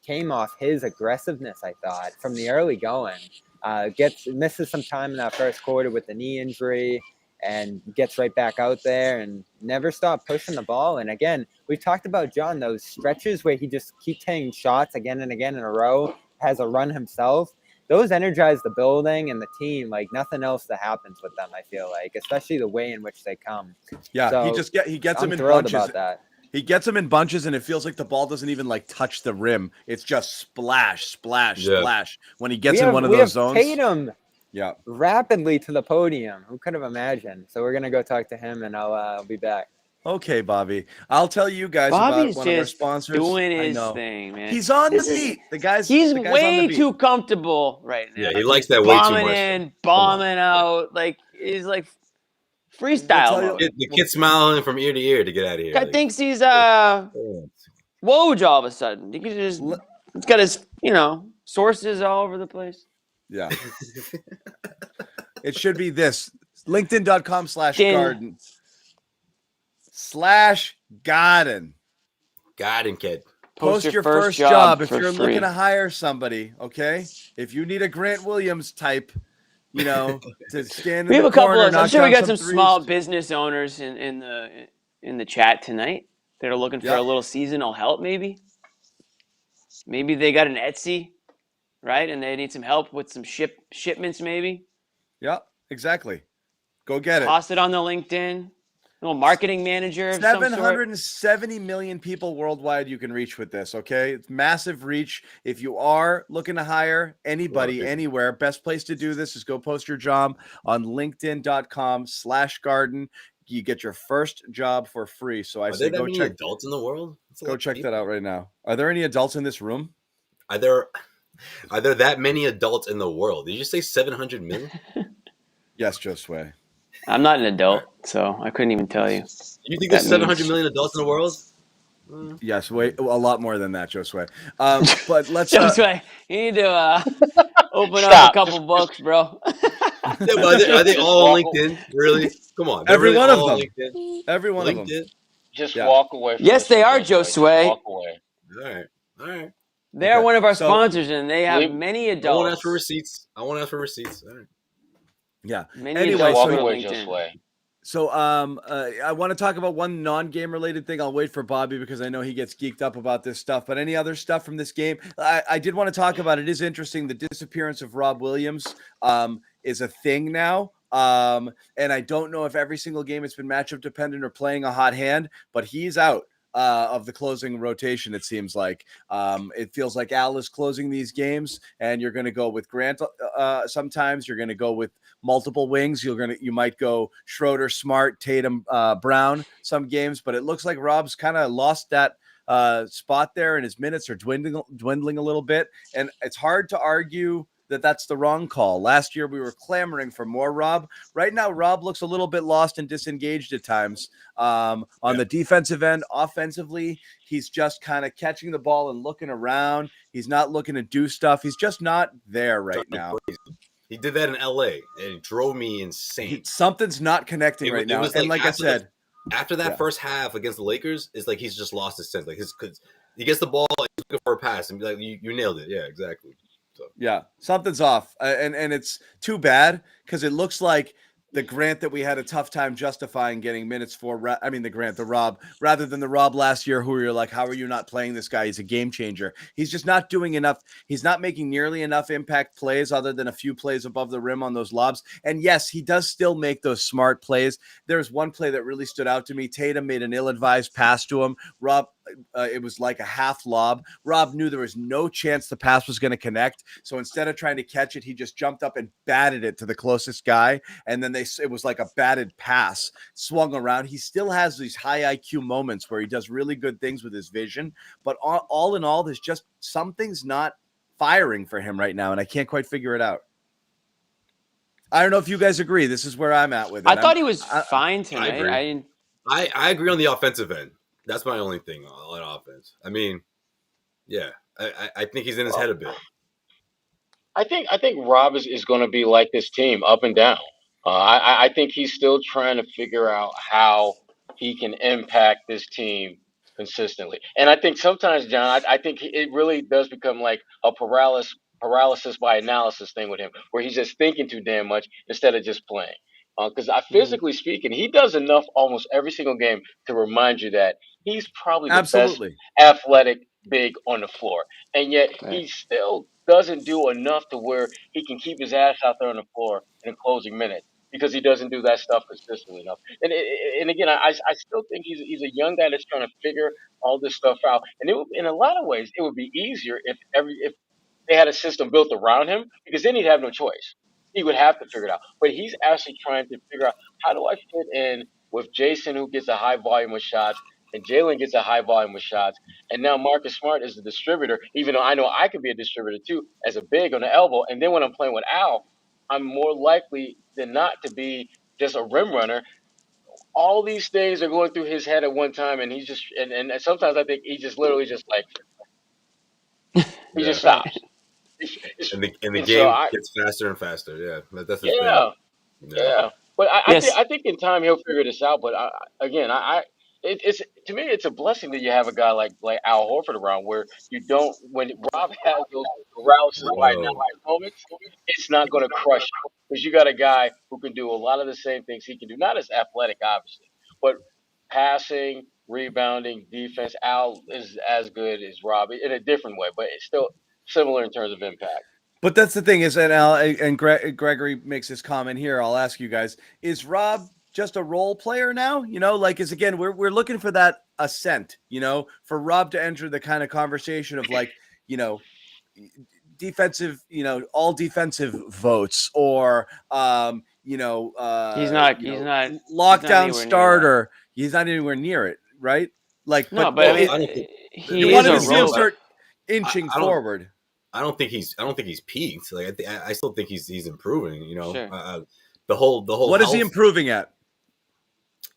came off his aggressiveness, I thought, from the early going. Misses some time in that first quarter with the knee injury and gets right back out there and never stopped pushing the ball. And again, we've talked about John, those stretches where he just keeps taking shots again and again in a row, has a run himself. Those energize the building and the team like nothing else that happens with them, I feel like, especially the way in which they come. Yeah, so he gets them in bunches. About that. He gets them in bunches, and it feels like the ball doesn't even like touch the rim. It's just splash, splash, splash when he gets in one of those zones. Tatum rapidly to the podium. Who could have imagined? So we're going to go talk to him, and I'll be back. Okay, Bobby. I'll tell you guys Bobby's about one of our sponsors. Doing his thing, man. He's on the beat. He's way too comfortable right now. Yeah, he likes that way too much. Bombing in, bombing out. Like, he's like freestyle. The kid's smiling from ear to ear to get out of here. Guy thinks he's Woj all of a sudden. He can just, he's got his, sources all over the place. Yeah. It should be this. LinkedIn.com/garden. /garden. Garden kid. Post your first job if you're looking to hire somebody, okay? If you need a Grant Williams type, to stand we in have the a couple corner, of, I'm sure we got some threes. small business owners in the chat tonight that are looking for a little seasonal help, maybe. Maybe they got an Etsy, right? And they need some help with some shipments, maybe. Yeah, exactly. Go get it. Toss it on the LinkedIn. A little marketing manager of some sort. 770 million people worldwide you can reach with this, okay? It's massive reach. If you are looking to hire anybody anywhere, best place to do this is go post your job on linkedin.com/garden. You get your first job for free. So I say go check adults in the world. Go check that out right now. Are there any adults in this room? Are there that many adults in the world? Did you say 700 million? Yes, Josue. I'm not an adult, so I couldn't even tell you. You think there's 700 million adults in the world? Yes, a lot more than that, Josue. But let's. Josue, you need to open up a couple books, bro. Yeah, but are they all on LinkedIn? Really? Come on. Every really one of them. LinkedIn? Every one of them. Just walk away. Yes, they are, Josue. Walk away. All right. They are one of our sponsors, and they have many adults. I won't ask for receipts. All right. Yeah. Anyway, so I want to talk about one non-game related thing. I'll wait for Bobby because I know he gets geeked up about this stuff. But any other stuff from this game, I did want to talk about. It is interesting. The disappearance of Rob Williams is a thing now. And I don't know if every single game it's been matchup dependent or playing a hot hand, but he's out of the closing rotation. It seems like it feels like Al is closing these games, and you're going to go with Grant. Sometimes you're going to go with multiple wings. You might go Schroeder, Smart, Tatum, Brown some games, but it looks like Rob's kind of lost that spot there, and his minutes are dwindling a little bit. And it's hard to argue that that's the wrong call. Last year, we were clamoring for more Rob. Right now, Rob looks a little bit lost and disengaged at times. On the defensive end, offensively, he's just kind of catching the ball and looking around. He's not looking to do stuff. He's just not there right now. He did that in LA, and it drove me insane. Something's not connecting right now. And like I said, after that first half against the Lakers, it's like he's just lost his sense. Like he gets the ball, he's looking for a pass, and be like, you nailed it. Yeah, exactly. So. Yeah, something's off, and it's too bad because it looks like the Grant that we had a tough time justifying getting minutes for. The Rob, rather than the Rob last year, who you're like, how are you not playing this guy? He's a game changer. He's just not doing enough. He's not making nearly enough impact plays other than a few plays above the rim on those lobs. And yes, he does still make those smart plays. There's one play that really stood out to me. Tatum made an ill-advised pass to him. Rob, it was like a half lob. Rob knew there was no chance the pass was going to connect. So instead of trying to catch it, he just jumped up and batted it to the closest guy. And then it was like a batted pass swung around. He still has these high IQ moments where he does really good things with his vision. But all in all, there's just something's not firing for him right now. And I can't quite figure it out. I don't know if you guys agree. This is where I'm at with it. I thought he was fine tonight. I agree on the offensive end. That's my only thing on offense. I mean, yeah, I think he's in his head a bit. I think Rob is going to be like this team, up and down. I think he's still trying to figure out how he can impact this team consistently. And I think sometimes, John, I think it really does become like a paralysis by analysis thing with him, where he's just thinking too damn much instead of just playing. Because physically speaking, he does enough almost every single game to remind you that he's probably the best athletic big on the floor. And yet he still doesn't do enough to where he can keep his ass out there on the floor in the closing minutes, because he doesn't do that stuff consistently enough. And again, I still think he's a young guy that's trying to figure all this stuff out. And in a lot of ways, it would be easier if they had a system built around him, because then he'd have no choice. He would have to figure it out. But he's actually trying to figure out, how do I fit in with Jason, who gets a high volume of shots, and Jalen gets a high volume of shots, and now Marcus Smart is the distributor, even though I know I could be a distributor too, as a big on the elbow. And then when I'm playing with Al, I'm more likely than not to be just a rim runner. All these things are going through his head at one time, and he's just and sometimes I think he just literally just like he just stops. And the game gets faster and faster. Yeah, that's the thing. Yeah. But I think in time he'll figure this out. But it's to me, it's a blessing that you have a guy like Al Horford around, where you don't, when Rob has those paralysis by moments, it's not going to crush you, because you got a guy who can do a lot of the same things he can do, not as athletic, obviously, but passing, rebounding, defense. Al is as good as Rob in a different way, but it's still similar in terms of impact. But that's the thing is, and Al and Gregory makes this comment here. I'll ask you guys: is Rob just a role player now? Is again, we're looking for that ascent. For Rob to enter the kind of conversation of defensive, all defensive votes, or he's not lockdown starter. He's not anywhere near it, right? You want to see him start inching forward. I don't think he's peaked. I still think he's improving. Sure. The whole. What is he improving at?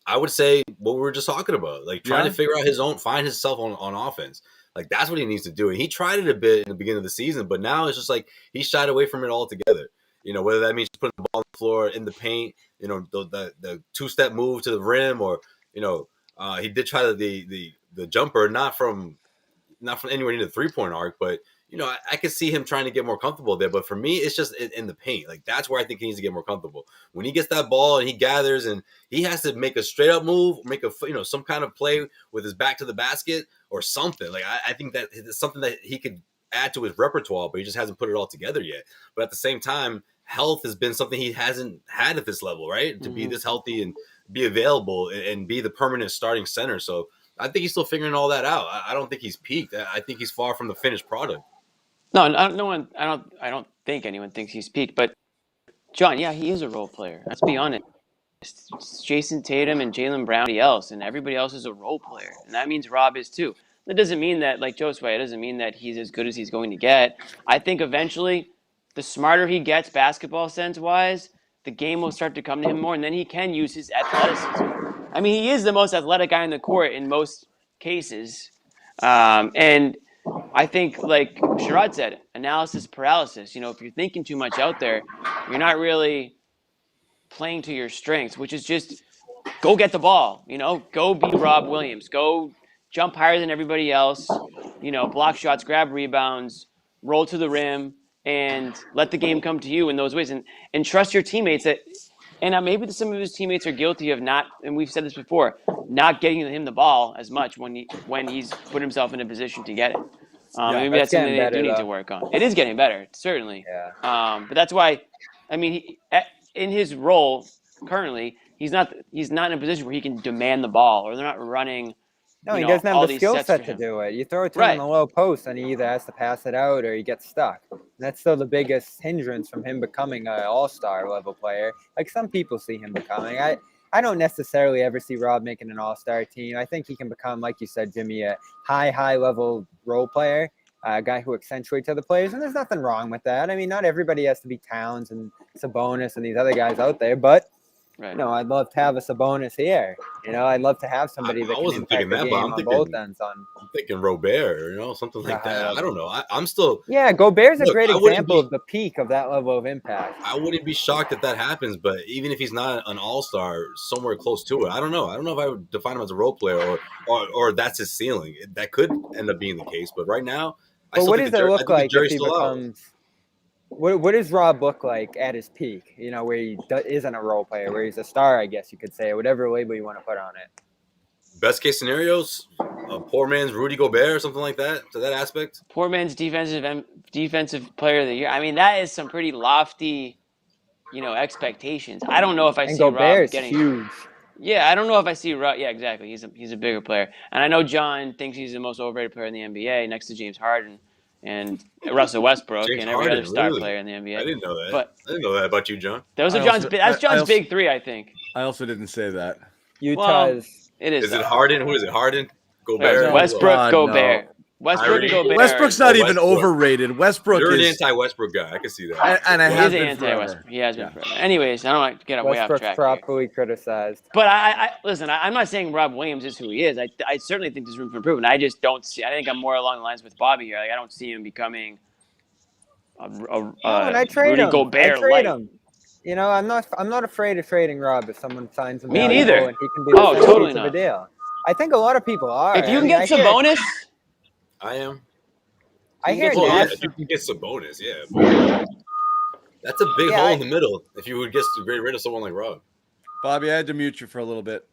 I would say what we were just talking about, trying to figure out find himself on offense. That's what he needs to do. And he tried it a bit in the beginning of the season, but now it's just he shied away from it altogether. Whether that means putting the ball on the floor in the paint, the two-step move to the rim, or he did try the jumper, not from anywhere near the 3-point arc, but I could see him trying to get more comfortable there. But for me, it's just in the paint. That's where I think he needs to get more comfortable. When he gets that ball and he gathers, and he has to make a straight up move, make some kind of play with his back to the basket or something. I think that it's something that he could add to his repertoire, but he just hasn't put it all together yet. But at the same time, health has been something he hasn't had at this level, right? To be this healthy and be available and be the permanent starting center. So I think he's still figuring all that out. I don't think he's peaked. I think he's far from the finished product. No, I don't think anyone thinks he's peaked. But John, yeah, he is a role player. Let's be honest. It's Jason Tatum and Jaylen Brown, and everybody else is a role player, and that means Rob is too. That doesn't mean that, like Josue, it doesn't mean that he's as good as he's going to get. I think eventually, the smarter he gets basketball sense-wise, the game will start to come to him more, and then he can use his athleticism. I mean, he is the most athletic guy in the court in most cases, and I think, like Sherrod said, analysis paralysis. If you're thinking too much out there, you're not really playing to your strengths, which is just go get the ball. Go be Rob Williams. Go jump higher than everybody else. Block shots, grab rebounds, roll to the rim, and let the game come to you in those ways. And trust your teammates that And maybe some of his teammates are guilty of not, and we've said this before, not getting him the ball as much when he's put himself in a position to get it. Maybe that's something they do need to work on. It is getting better, certainly. Yeah. But that's why, I mean, in his role currently, he's not in a position where he can demand the ball, or they're not running. No, he doesn't have the skill set to do it. You throw it to him in the low post, and he either has to pass it out or he gets stuck. And that's still the biggest hindrance from him becoming an all-star level player, like some people see him becoming. I don't necessarily ever see Rob making an all-star team. I think he can become, like you said, Jimmy, a high-level role player, a guy who accentuates other players, and there's nothing wrong with that. I mean, not everybody has to be Towns and Sabonis and these other guys out there, but I'd love to have a Sabonis here. I'd love to have somebody that can impact the game on both ends. I'm thinking Robert, something like that. I don't know. I'm still. Yeah, Gobert's a great example of the peak of that level of impact. I wouldn't be shocked if that happens, but even if he's not an all-star, somewhere close to it, I don't know. I don't know if I would define him as a role player or that's his ceiling. That could end up being the case, but right now, what does it look like if he becomes? What does Rob look like at his peak? Where he isn't a role player, where he's a star, I guess you could say, whatever label you want to put on it. Best case scenarios, a poor man's Rudy Gobert or something like that, to that aspect. Poor man's defensive player of the year. I mean, that is some pretty lofty, expectations. I don't know if I see Rob getting huge. Yeah, I don't know if I see Rob. Yeah, exactly. He's a bigger player, and I know John thinks he's the most overrated player in the NBA, next to James Harden and Russell Westbrook and every other star player in the NBA. I didn't know that. But I didn't know that about you, John. That's John's big three, I think. I also didn't say that. Utah's. It is. Is it Harden? Who is it? Harden? Gobert? Westbrook, Gobert. No. Westbrook and Gobert. Westbrook's not even overrated. Westbrook You're is an anti-Westbrook guy. I can see that. And I have been anti-Westbrook. He has been forever. Anyways, I don't want to get way off track. Westbrook's properly criticized. But I listen. I'm not saying Rob Williams is who he is. I certainly think there's room for improvement. I just don't see. I think I'm more along the lines with Bobby here. Like I don't see him becoming and I trade Rudy him. Gobert. I trade him. I'm not afraid of trading Rob if someone signs him. Me neither. And he can be the totally not. Of a deal. I think a lot of people are. If you can get Sabonis, I am. I hear if you can get Sabonis, yeah. But that's a big hole in the middle. If you would get rid of someone like Rob. Bobby, I had to mute you for a little bit.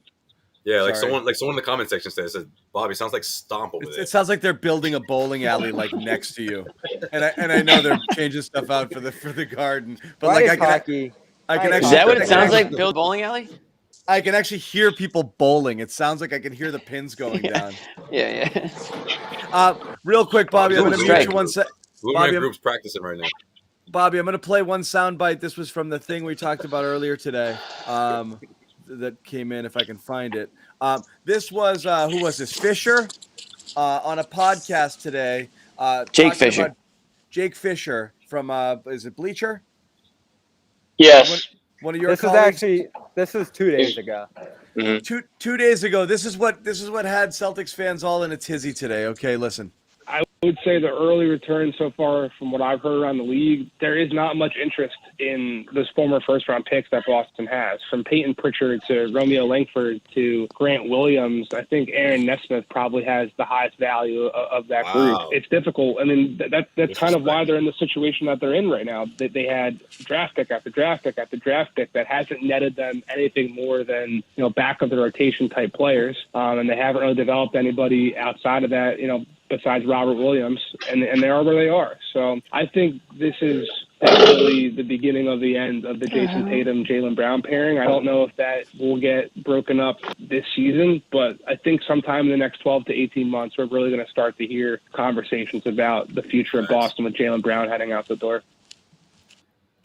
Yeah, someone in the comment section said, Bobby, sounds like Stomp over there. It sounds like they're building a bowling alley next to you, and I know they're changing stuff out for the garden. But I can actually. Is that what it sounds like? Build bowling alley. I can actually hear people bowling. It sounds like I can hear the pins going down. Yeah. Real quick, Bobby, I'm going to mute you one sec. My group's practicing right now. Bobby, I'm going to play one soundbite. This was from the thing we talked about earlier today that came in, if I can find it. This was, who was this? Fisher on a podcast today. Jake Fisher. Jake Fisher from, is it Bleacher? Yes. One of your colleagues? This was 2 days ago. Mm-hmm. Two days ago. This is what had Celtics fans all in a tizzy today. Okay, listen. I would say the early return so far, from what I've heard around the league, there is not much interest in those former first-round picks that Boston has. From Peyton Pritchard to Romeo Langford to Grant Williams, I think Aaron Nesmith probably has the highest value of that group. It's difficult. I mean, that's kind of why they're in the situation that they're in right now. That they had draft pick after draft pick after draft pick that hasn't netted them anything more than back of the rotation type players, and they haven't really developed anybody outside of that. Besides Robert Williams, and they are where they are. So I think this is definitely the beginning of the end of the Jason Tatum, Jaylen Brown pairing. I don't know if that will get broken up this season, but I think sometime in the next 12 to 18 months, we're really going to start to hear conversations about the future of Boston with Jaylen Brown heading out the door.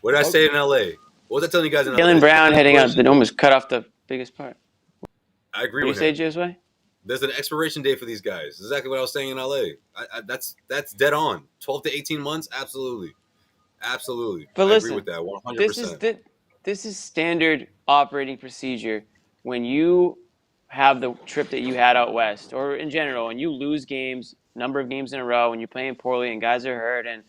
What did I say in L.A.? What was I telling you guys in L.A.? Jaylen Brown heading out. The almost cut off the biggest part. I agree with you. What did you say, Josue? There's an expiration date for these guys. Exactly what I was saying in LA. That's dead on. 12 to 18 months, absolutely. But listen, I agree with that 100%. This is standard operating procedure when you have the trip that you had out west, or in general, and you lose games, number of games in a row, and you're playing poorly, and guys are hurt, and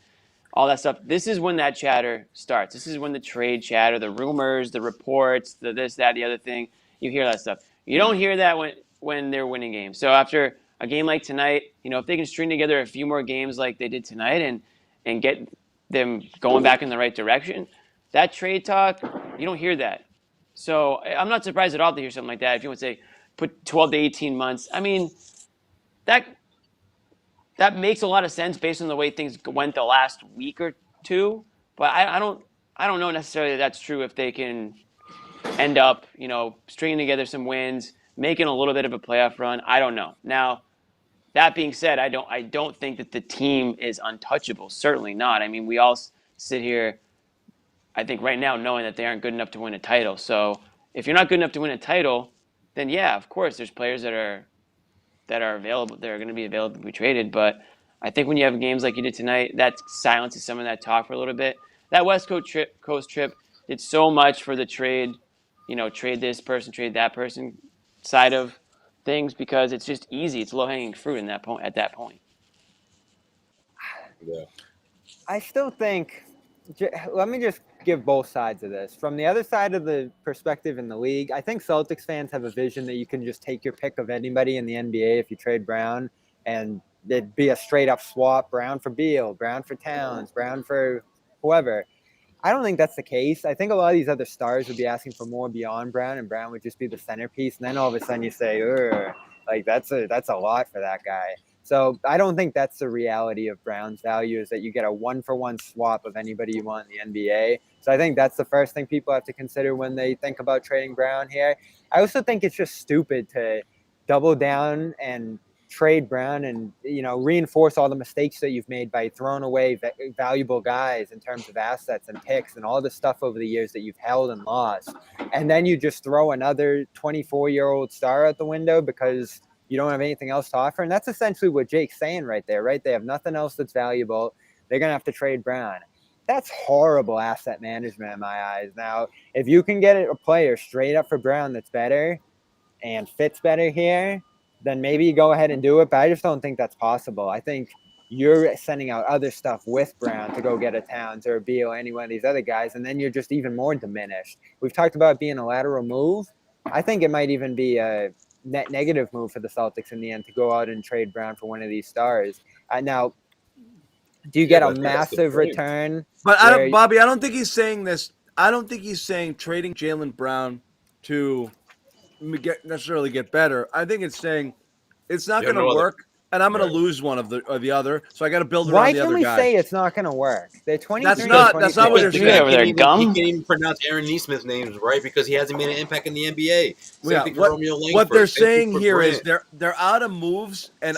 all that stuff. This is when that chatter starts. This is when the trade chatter, the rumors, the reports, the this, that, the other thing. You hear that stuff. You don't hear that when they're winning games. So after a game like tonight, if they can string together a few more games like they did tonight and get them going back in the right direction, that trade talk, you don't hear that. So I'm not surprised at all to hear something like that. If you want to say put 12 to 18 months, I mean, that makes a lot of sense based on the way things went the last week or two. But I don't know necessarily that that's true if they can end up, stringing together some wins, making a little bit of a playoff run. I don't know. Now, that being said, I don't think that the team is untouchable. Certainly not. I mean, we all sit here, I think right now, knowing that they aren't good enough to win a title. So if you're not good enough to win a title, then yeah, of course, there's players that are available. They're going to be available to be traded. But I think when you have games like you did tonight, that silences some of that talk for a little bit. That West Coast trip did so much for the trade, trade this person, trade that person side of things, because it's just easy. It's low hanging fruit in that point. At that point. Yeah. I still think. Let me just give both sides of this. From the other side of the perspective in the league, I think Celtics fans have a vision that you can just take your pick of anybody in the NBA if you trade Brown, and it'd be a straight up swap: Brown for Beal, Brown for Towns, Brown for whoever. I don't think that's the case. I think a lot of these other stars would be asking for more beyond Brown, and Brown would just be the centerpiece. And then all of a sudden you say, like that's a lot for that guy. So I don't think that's the reality of Brown's value, is that you get a 1-for-1 swap of anybody you want in the NBA. So I think that's the first thing people have to consider when they think about trading Brown here. I also think it's just stupid to double down and trade Brown and, reinforce all the mistakes that you've made by throwing away valuable guys in terms of assets and picks and all the stuff over the years that you've held and lost. And then you just throw another 24-year-old star out the window because you don't have anything else to offer. And that's essentially what Jake's saying right there, right? They have nothing else that's valuable. They're going to have to trade Brown. That's horrible asset management in my eyes. Now, if you can get a player straight up for Brown that's better and fits better here, then maybe you go ahead and do it. But I just don't think that's possible. I think you're sending out other stuff with Brown to go get a Towns or a Beal or any one of these other guys, and then you're just even more diminished. We've talked about it being a lateral move. I think it might even be a net negative move for the Celtics in the end to go out and trade Brown for one of these stars. Now, do you get a massive return? But Bobby, I don't think he's saying this. I don't think he's saying trading Jaylen Brown to necessarily get better. I think it's saying it's not going to work, and I'm going to lose one of the other. So I got to build around the other guys. Why can we say it's not going to work? They're 23. That's not what they're saying. Over there, gum. He can't even pronounce Aaron Nesmith's names right because he hasn't made an impact in the NBA. What they're saying here is they're out of moves, and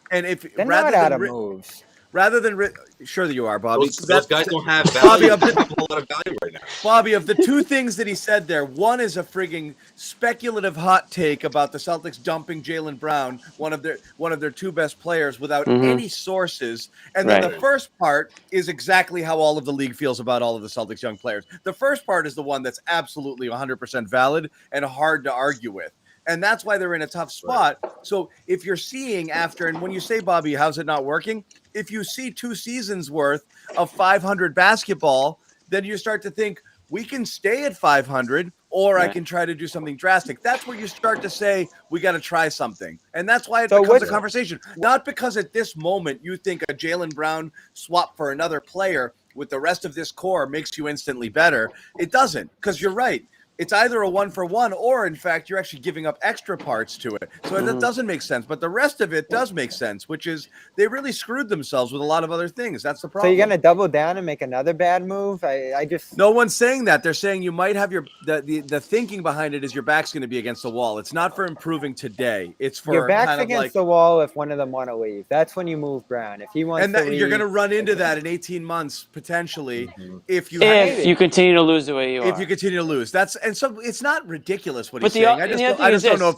and if they're not out of moves. Rather than sure that you are, Bobby. Those guys don't have value. Bobby, a whole lot of value right now. Bobby, of the two things that he said there, one is a frigging speculative hot take about the Celtics dumping Jaylen Brown, one of their two best players, without any sources. And then the first part is exactly how all of the league feels about all of the Celtics young players. The first part is the one that's absolutely 100% valid and hard to argue with. And that's why they're in a tough spot. So if you're seeing after, and when you say, Bobby, how's it not working? If you see 2 seasons worth of 500 basketball, then you start to think we can stay at 500 or I can try to do something drastic. That's where you start to say we got to try something. And that's why it becomes a conversation. Not because at this moment you think a Jaylen Brown swap for another player with the rest of this core makes you instantly better. It doesn't, because you're right. It's either a 1-for-1 or, in fact, you're actually giving up extra parts to it. So that doesn't make sense. But the rest of it does make sense, which is they really screwed themselves with a lot of other things. That's the problem. So you're going to double down and make another bad move? I just... No one's saying that. They're saying you might have the thinking behind it is your back's going to be against the wall. It's not for improving today. It's for your back's against the wall if one of them want to leave. That's when you move Brown. If he wants to leave, you're going to run into that in 18 months, potentially, if you continue to lose the way you are. If you continue to lose. And so it's not ridiculous what he's saying. I just don't know if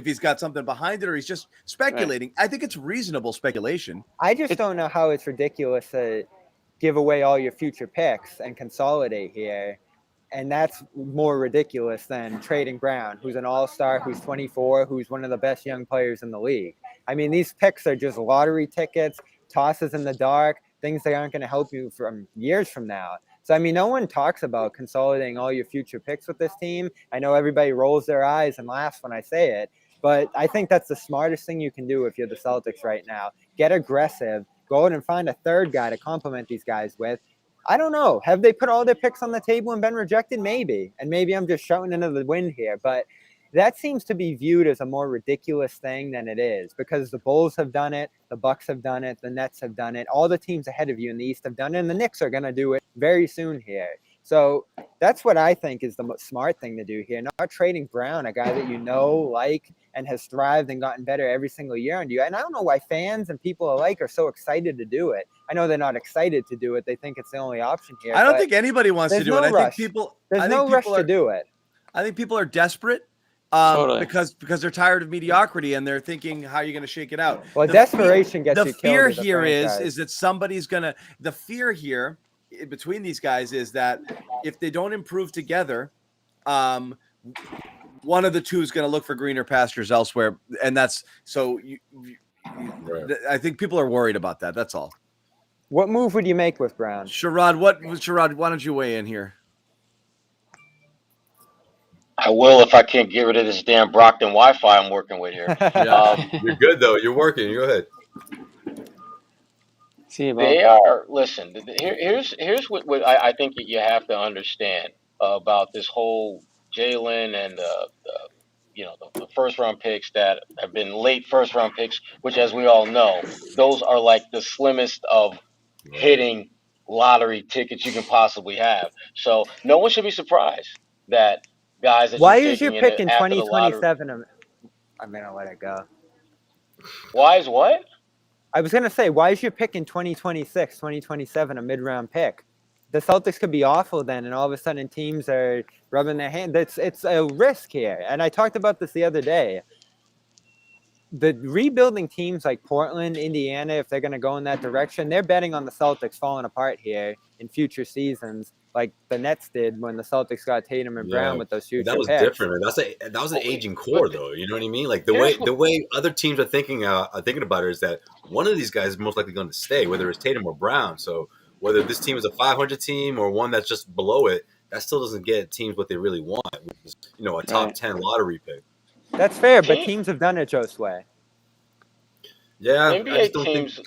he's got something behind it or he's just speculating. Right. I think it's reasonable speculation. I just don't know how it's ridiculous to give away all your future picks and consolidate here. And that's more ridiculous than trading Brown, who's an all-star, who's 24, who's one of the best young players in the league. I mean, these picks are just lottery tickets, tosses in the dark, things that aren't going to help you from years from now. So, I mean, no one talks about consolidating all your future picks with this team. I know everybody rolls their eyes and laughs when I say it, but I think that's the smartest thing you can do if you're the Celtics right now. Get aggressive. Go out and find a third guy to complement these guys with. I don't know. Have they put all their picks on the table and been rejected? Maybe. And maybe I'm just shouting into the wind here. But that seems to be viewed as a more ridiculous thing than it is, because the Bulls have done it, the Bucks have done it, the Nets have done it, all the teams ahead of you in the East have done it, and the Knicks are going to do it very soon here. So that's what I think is the smart thing to do here. Not trading Brown, a guy that you know, like, and has thrived and gotten better every single year on you. And I don't know why fans and people alike are so excited to do it. I know they're not excited to do it. They think it's the only option here. I don't think anybody wants to do it. I think people. There's no rush to do it. I think people are desperate. Totally. Because they're tired of mediocrity and they're thinking, how are you going to shake it out? Well, desperation gets you killed. The fear here is that somebody's going to – the fear here between these guys is that if they don't improve together, one of the two is going to look for greener pastures elsewhere. And that's – so right. I think people are worried about that. That's all. What move would you make with Brown? Sherrod, why don't you weigh in here? I will if I can't get rid of this damn Brockton Wi-Fi I'm working with here. You're good though. You're working. Go ahead. They are. Listen. Here's what I think you have to understand about this whole Jalen and the first round picks that have been late first round picks, which, as we all know, those are like the slimmest of hitting lottery tickets you can possibly have. So no one should be surprised that. Guys, why is your pick in 2027? I'm going to let it go. Why is what? I was going to say, why is your pick in 2026, 2027 a mid-round pick? The Celtics could be awful then, and all of a sudden teams are rubbing their hands. It's a risk here. And I talked about this the other day. The rebuilding teams like Portland, Indiana, if they're going to go in that direction, they're betting on the Celtics falling apart here in future seasons, like the Nets did when the Celtics got Tatum and Brown with those future picks. That was different. That was an aging core, though. You know what I mean? Like the way other teams are thinking about it is that one of these guys is most likely going to stay, whether it's Tatum or Brown. So whether this team is a 500 team or one that's just below it, that still doesn't get teams what they really want, which is, a top 10 lottery pick. That's fair, but teams have done it Josue. Yeah, NBA teams.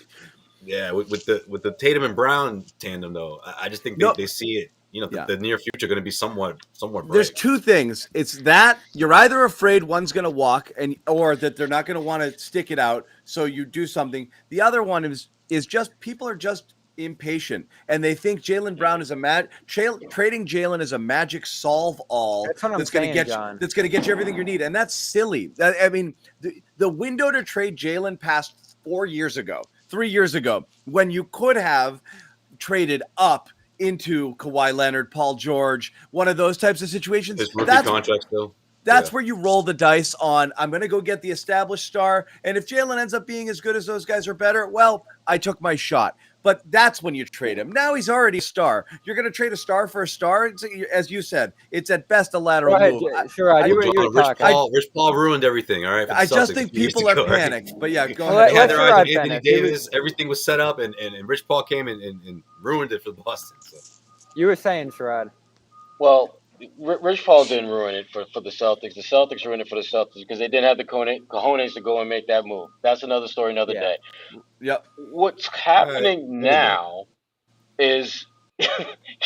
With the Tatum and Brown tandem, though, I just think they see it. The near future going to be somewhat bright. There's two things. It's that you're either afraid one's going to walk, or that they're not going to want to stick it out, so you do something. The other one is just people are just impatient, and they think Jaylen Brown is trading Jalen is a magic solve all that's going to get you everything you need, and that's silly. I mean, the window to trade Jalen passed 3 years ago, when you could have traded up into Kawhi Leonard, Paul George, one of those types of situations. His rookie contract still. That's where you roll the dice on, I'm going to go get the established star. And if Jalen ends up being as good as those guys or better, well, I took my shot. But that's when you trade him. Now he's already a star. You're going to trade a star for a star? As you said, it's at best a lateral move. Rich Paul ruined everything, all right? I just think people are panicked. But yeah, go ahead. Anthony Davis, everything was set up, and Rich Paul came and ruined it for Boston. So. You were saying, Sherrod. Well, Rich Paul didn't ruin it for the Celtics. The Celtics ruined it for the Celtics because they didn't have the cojones to go and make that move. That's another story, another day. Yep. What's happening now is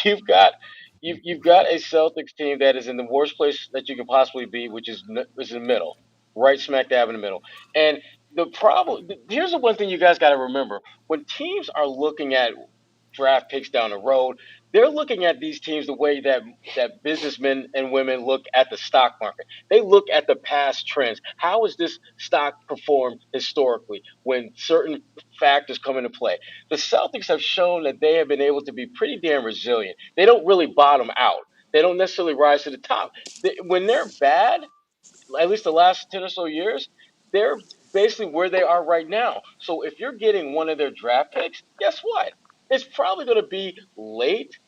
you've got a Celtics team that is in the worst place that you can possibly be, which is in the middle, right smack dab in the middle. And the problem here's the one thing you guys got to remember: when teams are looking at draft picks down the road, they're looking at these teams the way that businessmen and women look at the stock market. They look at the past trends. How has this stock performed historically when certain factors come into play? The Celtics have shown that they have been able to be pretty damn resilient. They don't really bottom out. They don't necessarily rise to the top. When they're bad, at least the last 10 or so years, they're basically where they are right now. So if you're getting one of their draft picks, guess what? It's probably going to be late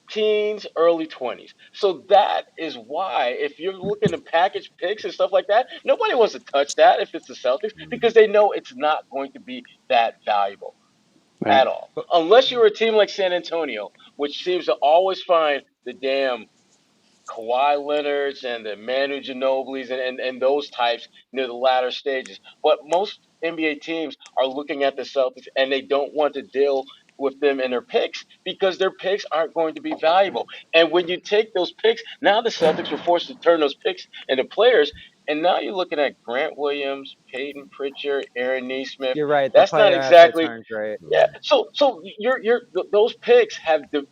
teens, early 20s. So that is why, if you're looking to package picks and stuff like that, nobody wants to touch that if it's the Celtics, because they know it's not going to be that valuable at all. Unless you're a team like San Antonio, which seems to always find the damn Kawhi Leonards and the Manu Ginobilis and those types near the latter stages. But most NBA teams are looking at the Celtics and they don't want to deal with them and their picks because their picks aren't going to be valuable. And when you take those picks, now the Celtics were forced to turn those picks into players. And now you're looking at Grant Williams, Peyton Pritchard, Aaron Nesmith. You're right. The That's not player assets exactly. aren't great. Yeah. So those picks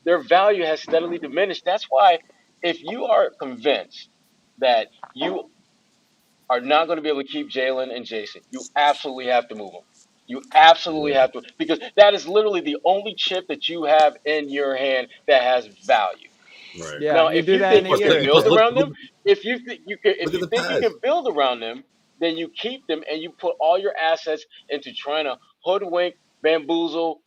their value has steadily diminished. That's why if you are convinced that you are not going to be able to keep Jalen and Jason, you absolutely have to move them. You absolutely have to, because that is literally the only chip that you have in your hand that has value. Right. Yeah, Now, you if do you that think in a you year. can build Look, around them, if you think you can, if look you at the think you past. can build around them, then you keep them and you put all your assets into trying to hoodwink, bamboozle,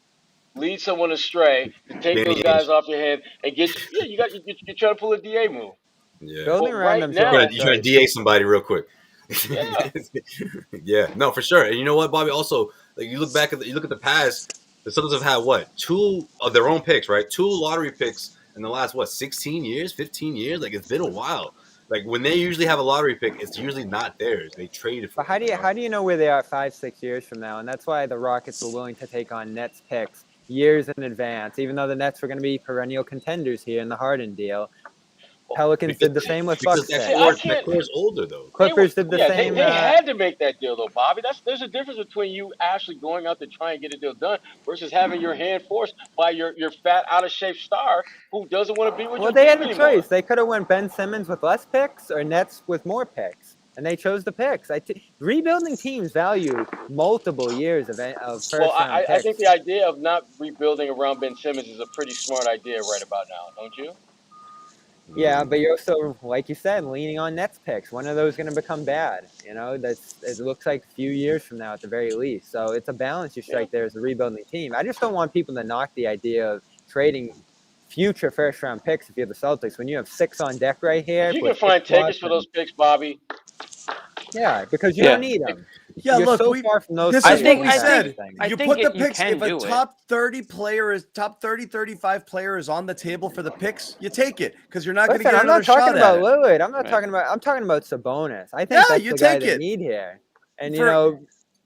lead someone astray to take Danny those Ainge. guys off your hand and get you. Yeah, you're trying to pull a DA move. Yeah. Building But around right them's now, You try to DA somebody real quick. yeah. Yeah, no, for sure. And you know what, Bobby? Also, like you look at the past. The Celtics have had what 2 of their own picks, right? 2 lottery picks in the last 16 years, 15 years. Like it's been a while. Like when they usually have a lottery pick, it's usually not theirs. They traded for. But how do you know where they are 5-6 years from now? And that's why the Rockets were willing to take on Nets picks years in advance, even though the Nets were going to be perennial contenders here in the Harden deal. Pelicans did the same with Bucks. That core's older though. Clippers did the same. They had to make that deal though, Bobby. There's a difference between you actually going out to try and get a deal done versus having your hand forced by your fat out of shape star who doesn't want to be with your team they had a anymore. choice. They could have went Ben Simmons with less picks or Nets with more picks, and they chose the picks. Rebuilding teams value multiple years of first round picks. I think the idea of not rebuilding around Ben Simmons is a pretty smart idea right about now, don't you? Yeah, but you're also, like you said, leaning on Nets picks. When are those going to become bad? You know, it looks like a few years from now at the very least. So it's a balance you strike there as a rebuilding team. I just don't want people to knock the idea of trading future first-round picks if you're the Celtics. When you have 6 on deck right here. If you can find takers for those picks, Bobby. Yeah, because you don't need them. Yeah, You're look, so far from those. This is what we said. I You think put the picks. If a do top 30 player is top 30, 35 player is on the table for the picks, you take it because you're not going to get another shot at it. I'm not talking about Lillard. I'm talking about Sabonis. I think that's the guy they need here. And you know,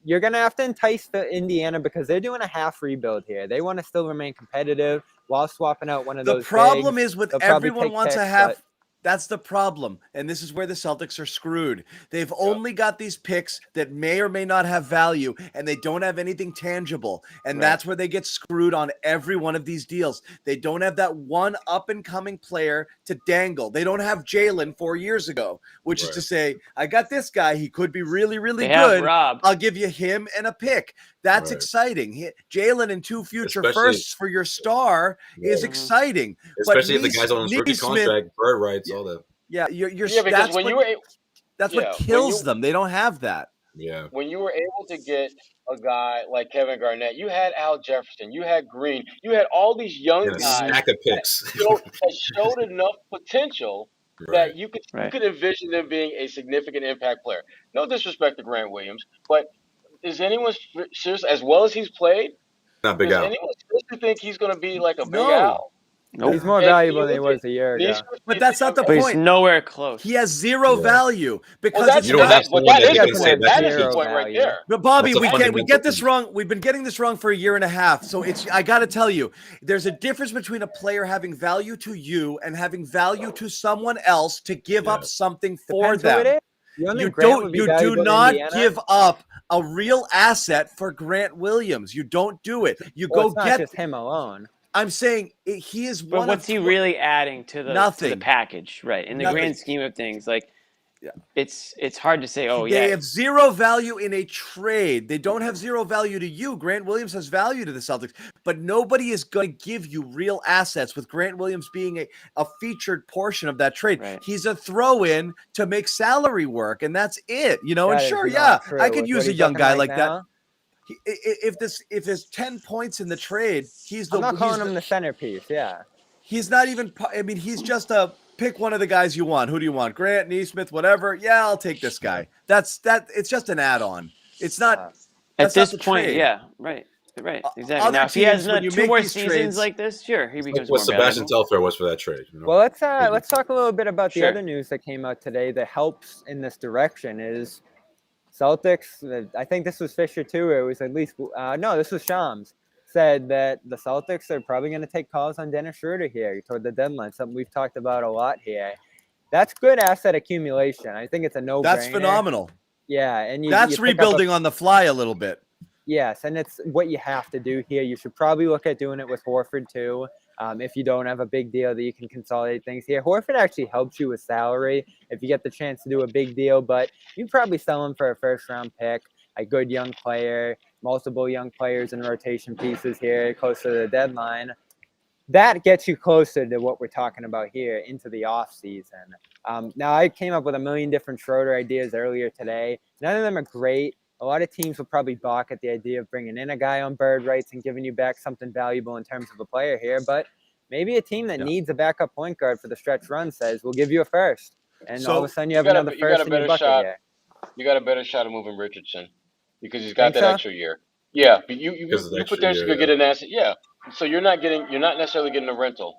you're going to have to entice the Indiana because they're doing a half rebuild here. They want to still remain competitive while swapping out one of those. The problem is with everyone wants picks, to have. That's the problem. And this is where the Celtics are screwed. They've only got these picks that may or may not have value, and they don't have anything tangible. And that's where they get screwed on every one of these deals. They don't have that one up-and-coming player to dangle. They don't have Jalen 4 years ago, which is to say, I got this guy. He could be really, really good. I'll give you him and a pick. That's exciting. Jalen and 2 future firsts for your star is exciting. Especially if the guy's on his rookie contract, bird rights, all that. Yeah, that's what kills them. They don't have that. Yeah. When you were able to get a guy like Kevin Garnett, you had Al Jefferson, you had Green, you had all these young guys stack of picks that showed enough potential that you could envision them being a significant impact player. No disrespect to Grant Williams, but is anyone serious, as well as he's played? Not Big Al. Does anyone seriously think he's going to be like a Big Al? Nope. He's more valuable than he was a year ago. But that's not the point. He's nowhere close. He has zero value because that is the point right there. But Bobby, we get this wrong. We've been getting this wrong for a year and a half. So I got to tell you, there's a difference between a player having value to you and having value to someone else to give up something for them. You do not give up a real asset for Grant Williams. You don't do it. You go get just him alone. I'm saying he is one. But what's he really adding to the package, right? In the grand scheme of things, like it's hard to say. They have zero value in a trade. They don't have zero value to you. Grant Williams has value to the Celtics, but nobody is going to give you real assets with Grant Williams being a featured portion of that trade. Right. He's a throw-in to make salary work, and that's it. You know, and sure, I could use a young guy like that. If there's 10 points in the trade, I'm not calling him the centerpiece. Yeah, he's not even. I mean, he's just a pick one of the guys you want. Who do you want? Grant, Nesmith, whatever. Yeah, I'll take this guy. That's It's just an add-on. It's not at this point. Trade. Yeah, right, exactly. Now, if he has 2 more seasons like this, sure, he becomes what more Sebastian valuable. Telfair was for that trade. You know? Well, let's talk a little bit about the other news that came out today that helps in this direction. Is Celtics, I think this was Fisher too. It was at least this was Shams. said that the Celtics are probably going to take calls on Dennis Schroeder here toward the deadline, something we've talked about a lot here. That's good asset accumulation. I think it's a no-brainer. That's phenomenal. Yeah, and that's rebuilding on the fly a little bit. Yes, and it's what you have to do here. You should probably look at doing it with Horford too. If you don't have a big deal that you can consolidate things here. Horford actually helps you with salary if you get the chance to do a big deal, but you probably sell him for a first-round pick, a good young player, multiple young players and rotation pieces here close to the deadline. That gets you closer to what we're talking about here into the offseason. Now, I came up with a million different Schroeder ideas earlier today. None of them are great. A lot of teams will probably balk at the idea of bringing in a guy on bird rights and giving you back something valuable in terms of a player here. But maybe a team that needs a backup point guard for the stretch run says, we'll give you a first. And all of a sudden you have another first in your bucket here. You got a better shot of moving Richardson because he's got that extra year. Yeah, but you potentially could get an asset. Yeah, so you're not necessarily getting a rental.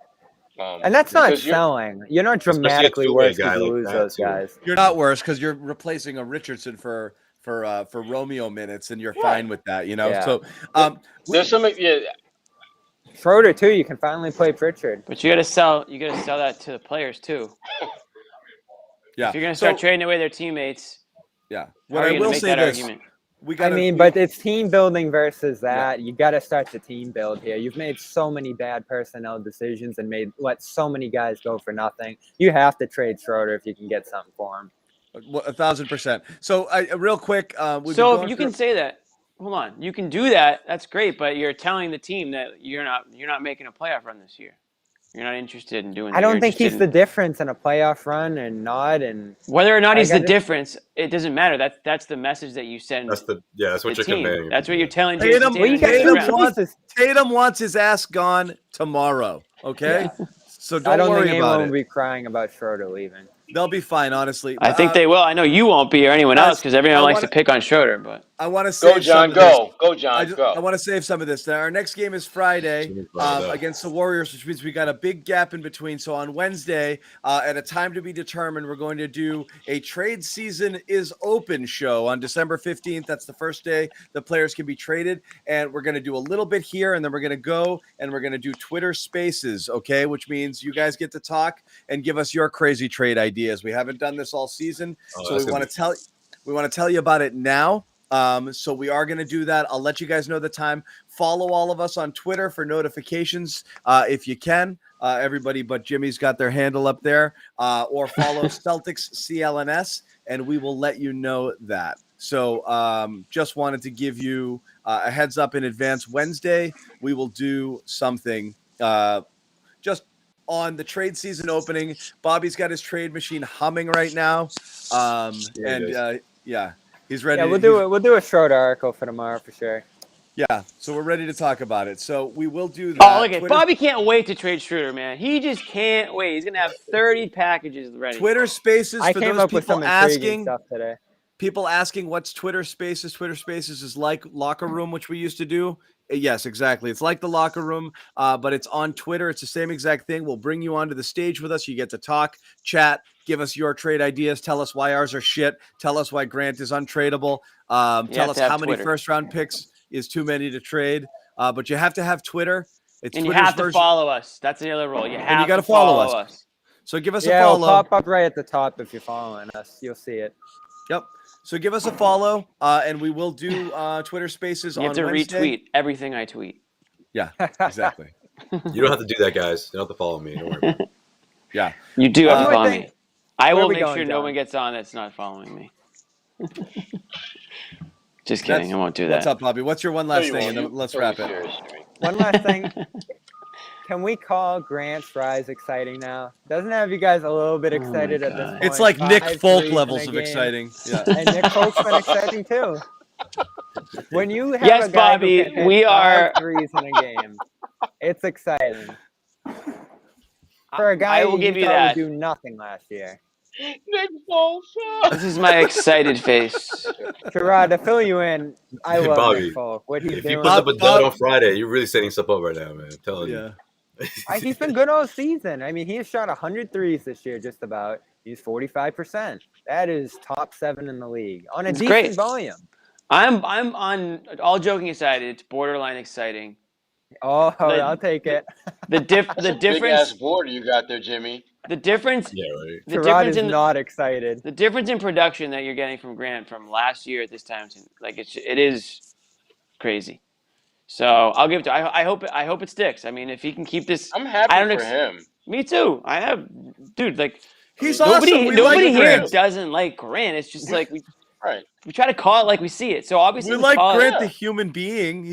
And that's not selling. You're not dramatically worse because you lose those guys. You're not worse because you're replacing a Richardson for Romeo minutes, and you're fine with that, you know. Yeah. So there's some Schroeder too. You can finally play Pritchard, but you got to sell. You got to sell that to the players too. Yeah, if you're gonna start trading away their teammates. Yeah, what I will say this. But it's team building versus that. Yeah. You got to start the team build here. You've made so many bad personnel decisions and let so many guys go for nothing. You have to trade Schroeder if you can get something for him. 1,000%. So, real quick, so you can say that. Hold on, you can do that. That's great, but you're telling the team that you're not making a playoff run this year. You're not interested in doing that. I don't think he's the difference in a playoff run and not. And whether or not he's the difference, it doesn't matter. That's the message that you send. That's what you're conveying. That's what you're telling Tatum. Tatum wants his ass gone tomorrow. Okay, so don't worry about it. I don't think anyone will be crying about Schroeder leaving. They'll be fine, honestly. I think they will. I know you won't be, or anyone else, because everyone likes to pick on Schroeder. But I want to save John. Go, John. Go. I want to save some of this. Now, our next game is Friday against the Warriors, which means we got a big gap in between. So on Wednesday, at a time to be determined, we're going to do a trade season is open show on December 15th. That's the first day the players can be traded, and we're going to do a little bit here, and then we're going to go and we're going to do Twitter Spaces, okay? Which means you guys get to talk and give us your crazy trade ideas. We haven't done this all season, so we want to tell you about it now. So we are going to do that. I'll let you guys know the time. Follow all of us on Twitter for notifications if you can. Everybody but Jimmy's got their handle up there. Or follow Celtics CLNS, and we will let you know that. So just wanted to give you a heads up in advance. Wednesday, we will do something just on the trade season opening. Bobby's got his trade machine humming right now. He's ready. Yeah, we'll do a short article for tomorrow for sure. Yeah, so we're ready to talk about it. So we will do that. Oh, look at Bobby can't wait to trade Schroeder, man. He just can't wait. He's gonna have 30 packages ready. Twitter Spaces. I came up with some intriguing stuff today. People asking what's Twitter Spaces. Twitter Spaces is like Locker Room, which we used to do. Yes, exactly. It's like the Locker Room, but it's on Twitter. It's the same exact thing. We'll bring you onto the stage with us. You get to talk, chat, give us your trade ideas. Tell us why ours are shit. Tell us why Grant is untradeable. Tell us how many first-round picks is too many to trade. But you have to have Twitter. And you have to follow us. That's the other rule. You have to follow us. So give us a follow. It'll pop up right at the top if you're following us. You'll see it. Yep. So give us a follow, and we will do Twitter Spaces on Wednesday. You have to retweet everything I tweet. Yeah, exactly. You don't have to do that, guys. You don't have to follow me. Don't worry about it. Yeah. You do have to follow me. I will make sure no one gets on that's not following me. Just kidding. I won't do that. What's up, Bobby? What's your one last thing? And then let's wrap it. One last thing. Can we call Grant's rise exciting now? Doesn't it have you guys a little bit excited at this point? It's like Nick Folk levels of exciting. Yeah. And Nick Folk's been exciting too. When you have yes, a guy Bobby, who can hit we are 5 threes in a game, it's exciting. For a guy who would do nothing last year. Nick Foles. This is my excited face. Sherrod, to fill you in, I love Bobby, Nick Folk. What he's if doing. you put up a dud on Friday, you're really setting stuff up right now, man. I'm telling you. He's been good all season. I mean, he has shot 100 threes this year, just about. He's 45%. That is top 7 in the league on a decent volume. I'm on. All joking aside, it's borderline exciting. Oh, I'll take it. The difference. Big ass border you got there, Jimmy. The difference. Yeah, right. Sherrod is not excited. The difference in production that you're getting from Grant from last year at this time, like it is crazy. So I'll give it to. I hope it sticks. I mean, if he can keep this, I'm happy for him. Me too. Dude. Like he's nobody. awesome. Nobody here doesn't like Grant. It's just like we try to call it like we see it. So obviously we like Grant the human being.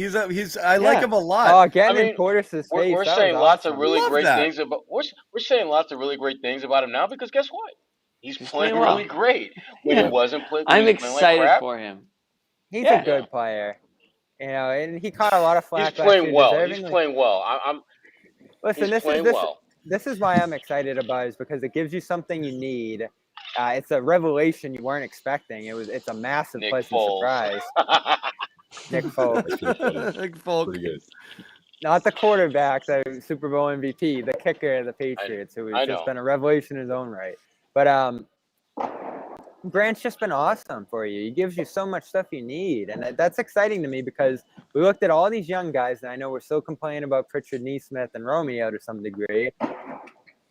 I like him a lot. Oh, getting in Portis's face. We're saying lots of really great things about. We're saying lots of really great things about him now because guess what? He's playing really great when he wasn't playing. I'm excited for him. He's a good player. You know, and he caught a lot of flack. He's playing well. He's playing well. Listen, this is why I'm excited about it, is because it gives you something you need. It's a revelation you weren't expecting. It's a massive pleasant surprise. Nick Foles. Nick Foles. Pretty good. Not the quarterback, the Super Bowl MVP, the kicker of the Patriots, who has just been a revelation in his own right. But Grant's just been awesome for you. He gives you so much stuff you need. And that's exciting to me because we looked at all these young guys, and I know we're still complaining about Pritchard, Neesmith, and Romeo to some degree.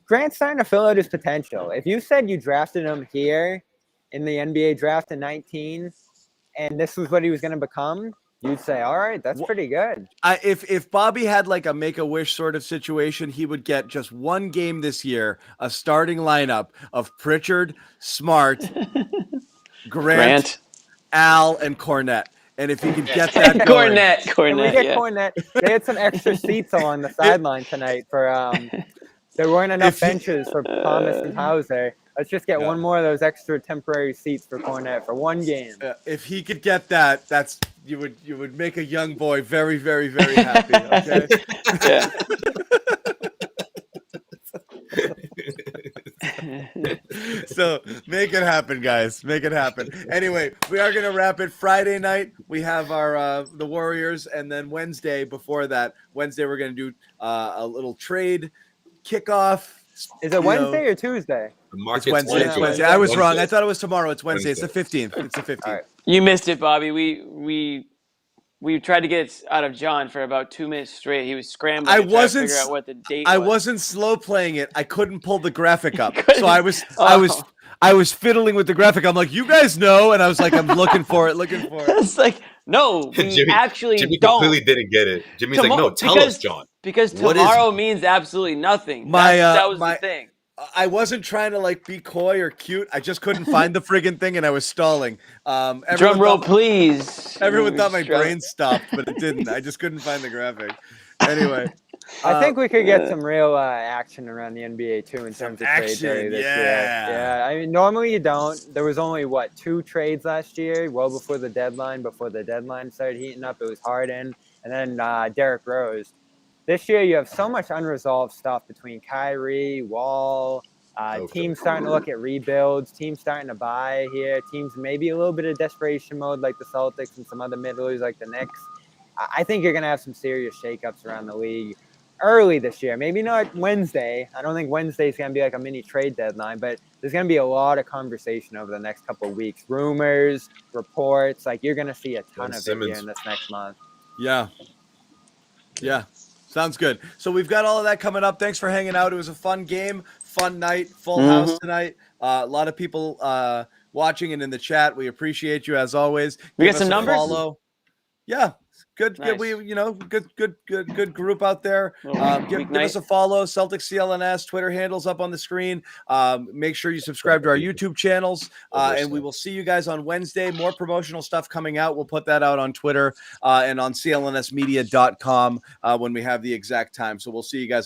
Grant's starting to fill out his potential. If you said you drafted him here in the NBA draft in 19 and this was what he was going to become, you'd say, all right, that's pretty good. If Bobby had like a Make-A-Wish sort of situation, he would get just one game this year, a starting lineup of Pritchard, Smart, Grant, Al, and Cornette. And if he could get that going. Cornette. They had some extra seats along the sideline tonight for there weren't enough benches for Thomas and Hauser. Let's just get one more of those extra temporary seats for Cornette for one game. If he could get that, you would make a young boy very, very, very happy. Okay. Yeah. So make it happen, guys. Make it happen. Anyway, we are gonna wrap it. Friday night we have our the Warriors, and then Wednesday before that, we're gonna do a little trade kickoff. Is it Wednesday or Tuesday? It's Wednesday. It's Wednesday. I was wrong. I thought it was tomorrow. It's Wednesday. It's the 15th. It's the 15th. Right. You missed it, Bobby. We tried to get it out of John for about 2 minutes straight. He was scrambling to figure out what the date was. I wasn't slow playing it. I couldn't pull the graphic up. So I was fiddling with the graphic. I'm like, you guys know, and I was like, I'm looking for it. It's like, no, we Jimmy don't. completely didn't get it. Jimmy's like, no, tell us, John. Because tomorrow means absolutely nothing. That was the thing. I wasn't trying to like be coy or cute. I just couldn't find the friggin' thing, and I was stalling. Drum roll, please. Everyone thought my brain stopped, but it didn't. I just couldn't find the graphic. Anyway, I think we could get some real action around the NBA too in terms of trades this year. Yeah, I mean, normally you don't. There was only 2 trades last year, well before the deadline. Before the deadline started heating up, it was Harden and then Derrick Rose. This year, you have so much unresolved stuff between Kyrie, Wall, teams starting to look at rebuilds, teams starting to buy here, teams maybe a little bit of desperation mode like the Celtics and some other mid-leaguers like the Knicks. I think you're going to have some serious shakeups around the league early this year. Maybe not Wednesday. I don't think Wednesday is going to be like a mini trade deadline, but there's going to be a lot of conversation over the next couple of weeks. Rumors, reports, like you're going to see a ton of it here in this next month. Yeah. Sounds good. So we've got all of that coming up. Thanks for hanging out. It was a fun game, fun night, full house tonight. A lot of people watching and in the chat. We appreciate you as always. We got some numbers. Follow. Yeah. Good. Nice. Good group out there. Give us a follow. Celtics CLNS Twitter handles up on the screen. Make sure you subscribe to our YouTube channels, and we will see you guys on Wednesday. More promotional stuff coming out. We'll put that out on Twitter and on clnsmedia.com when we have the exact time. So we'll see you guys on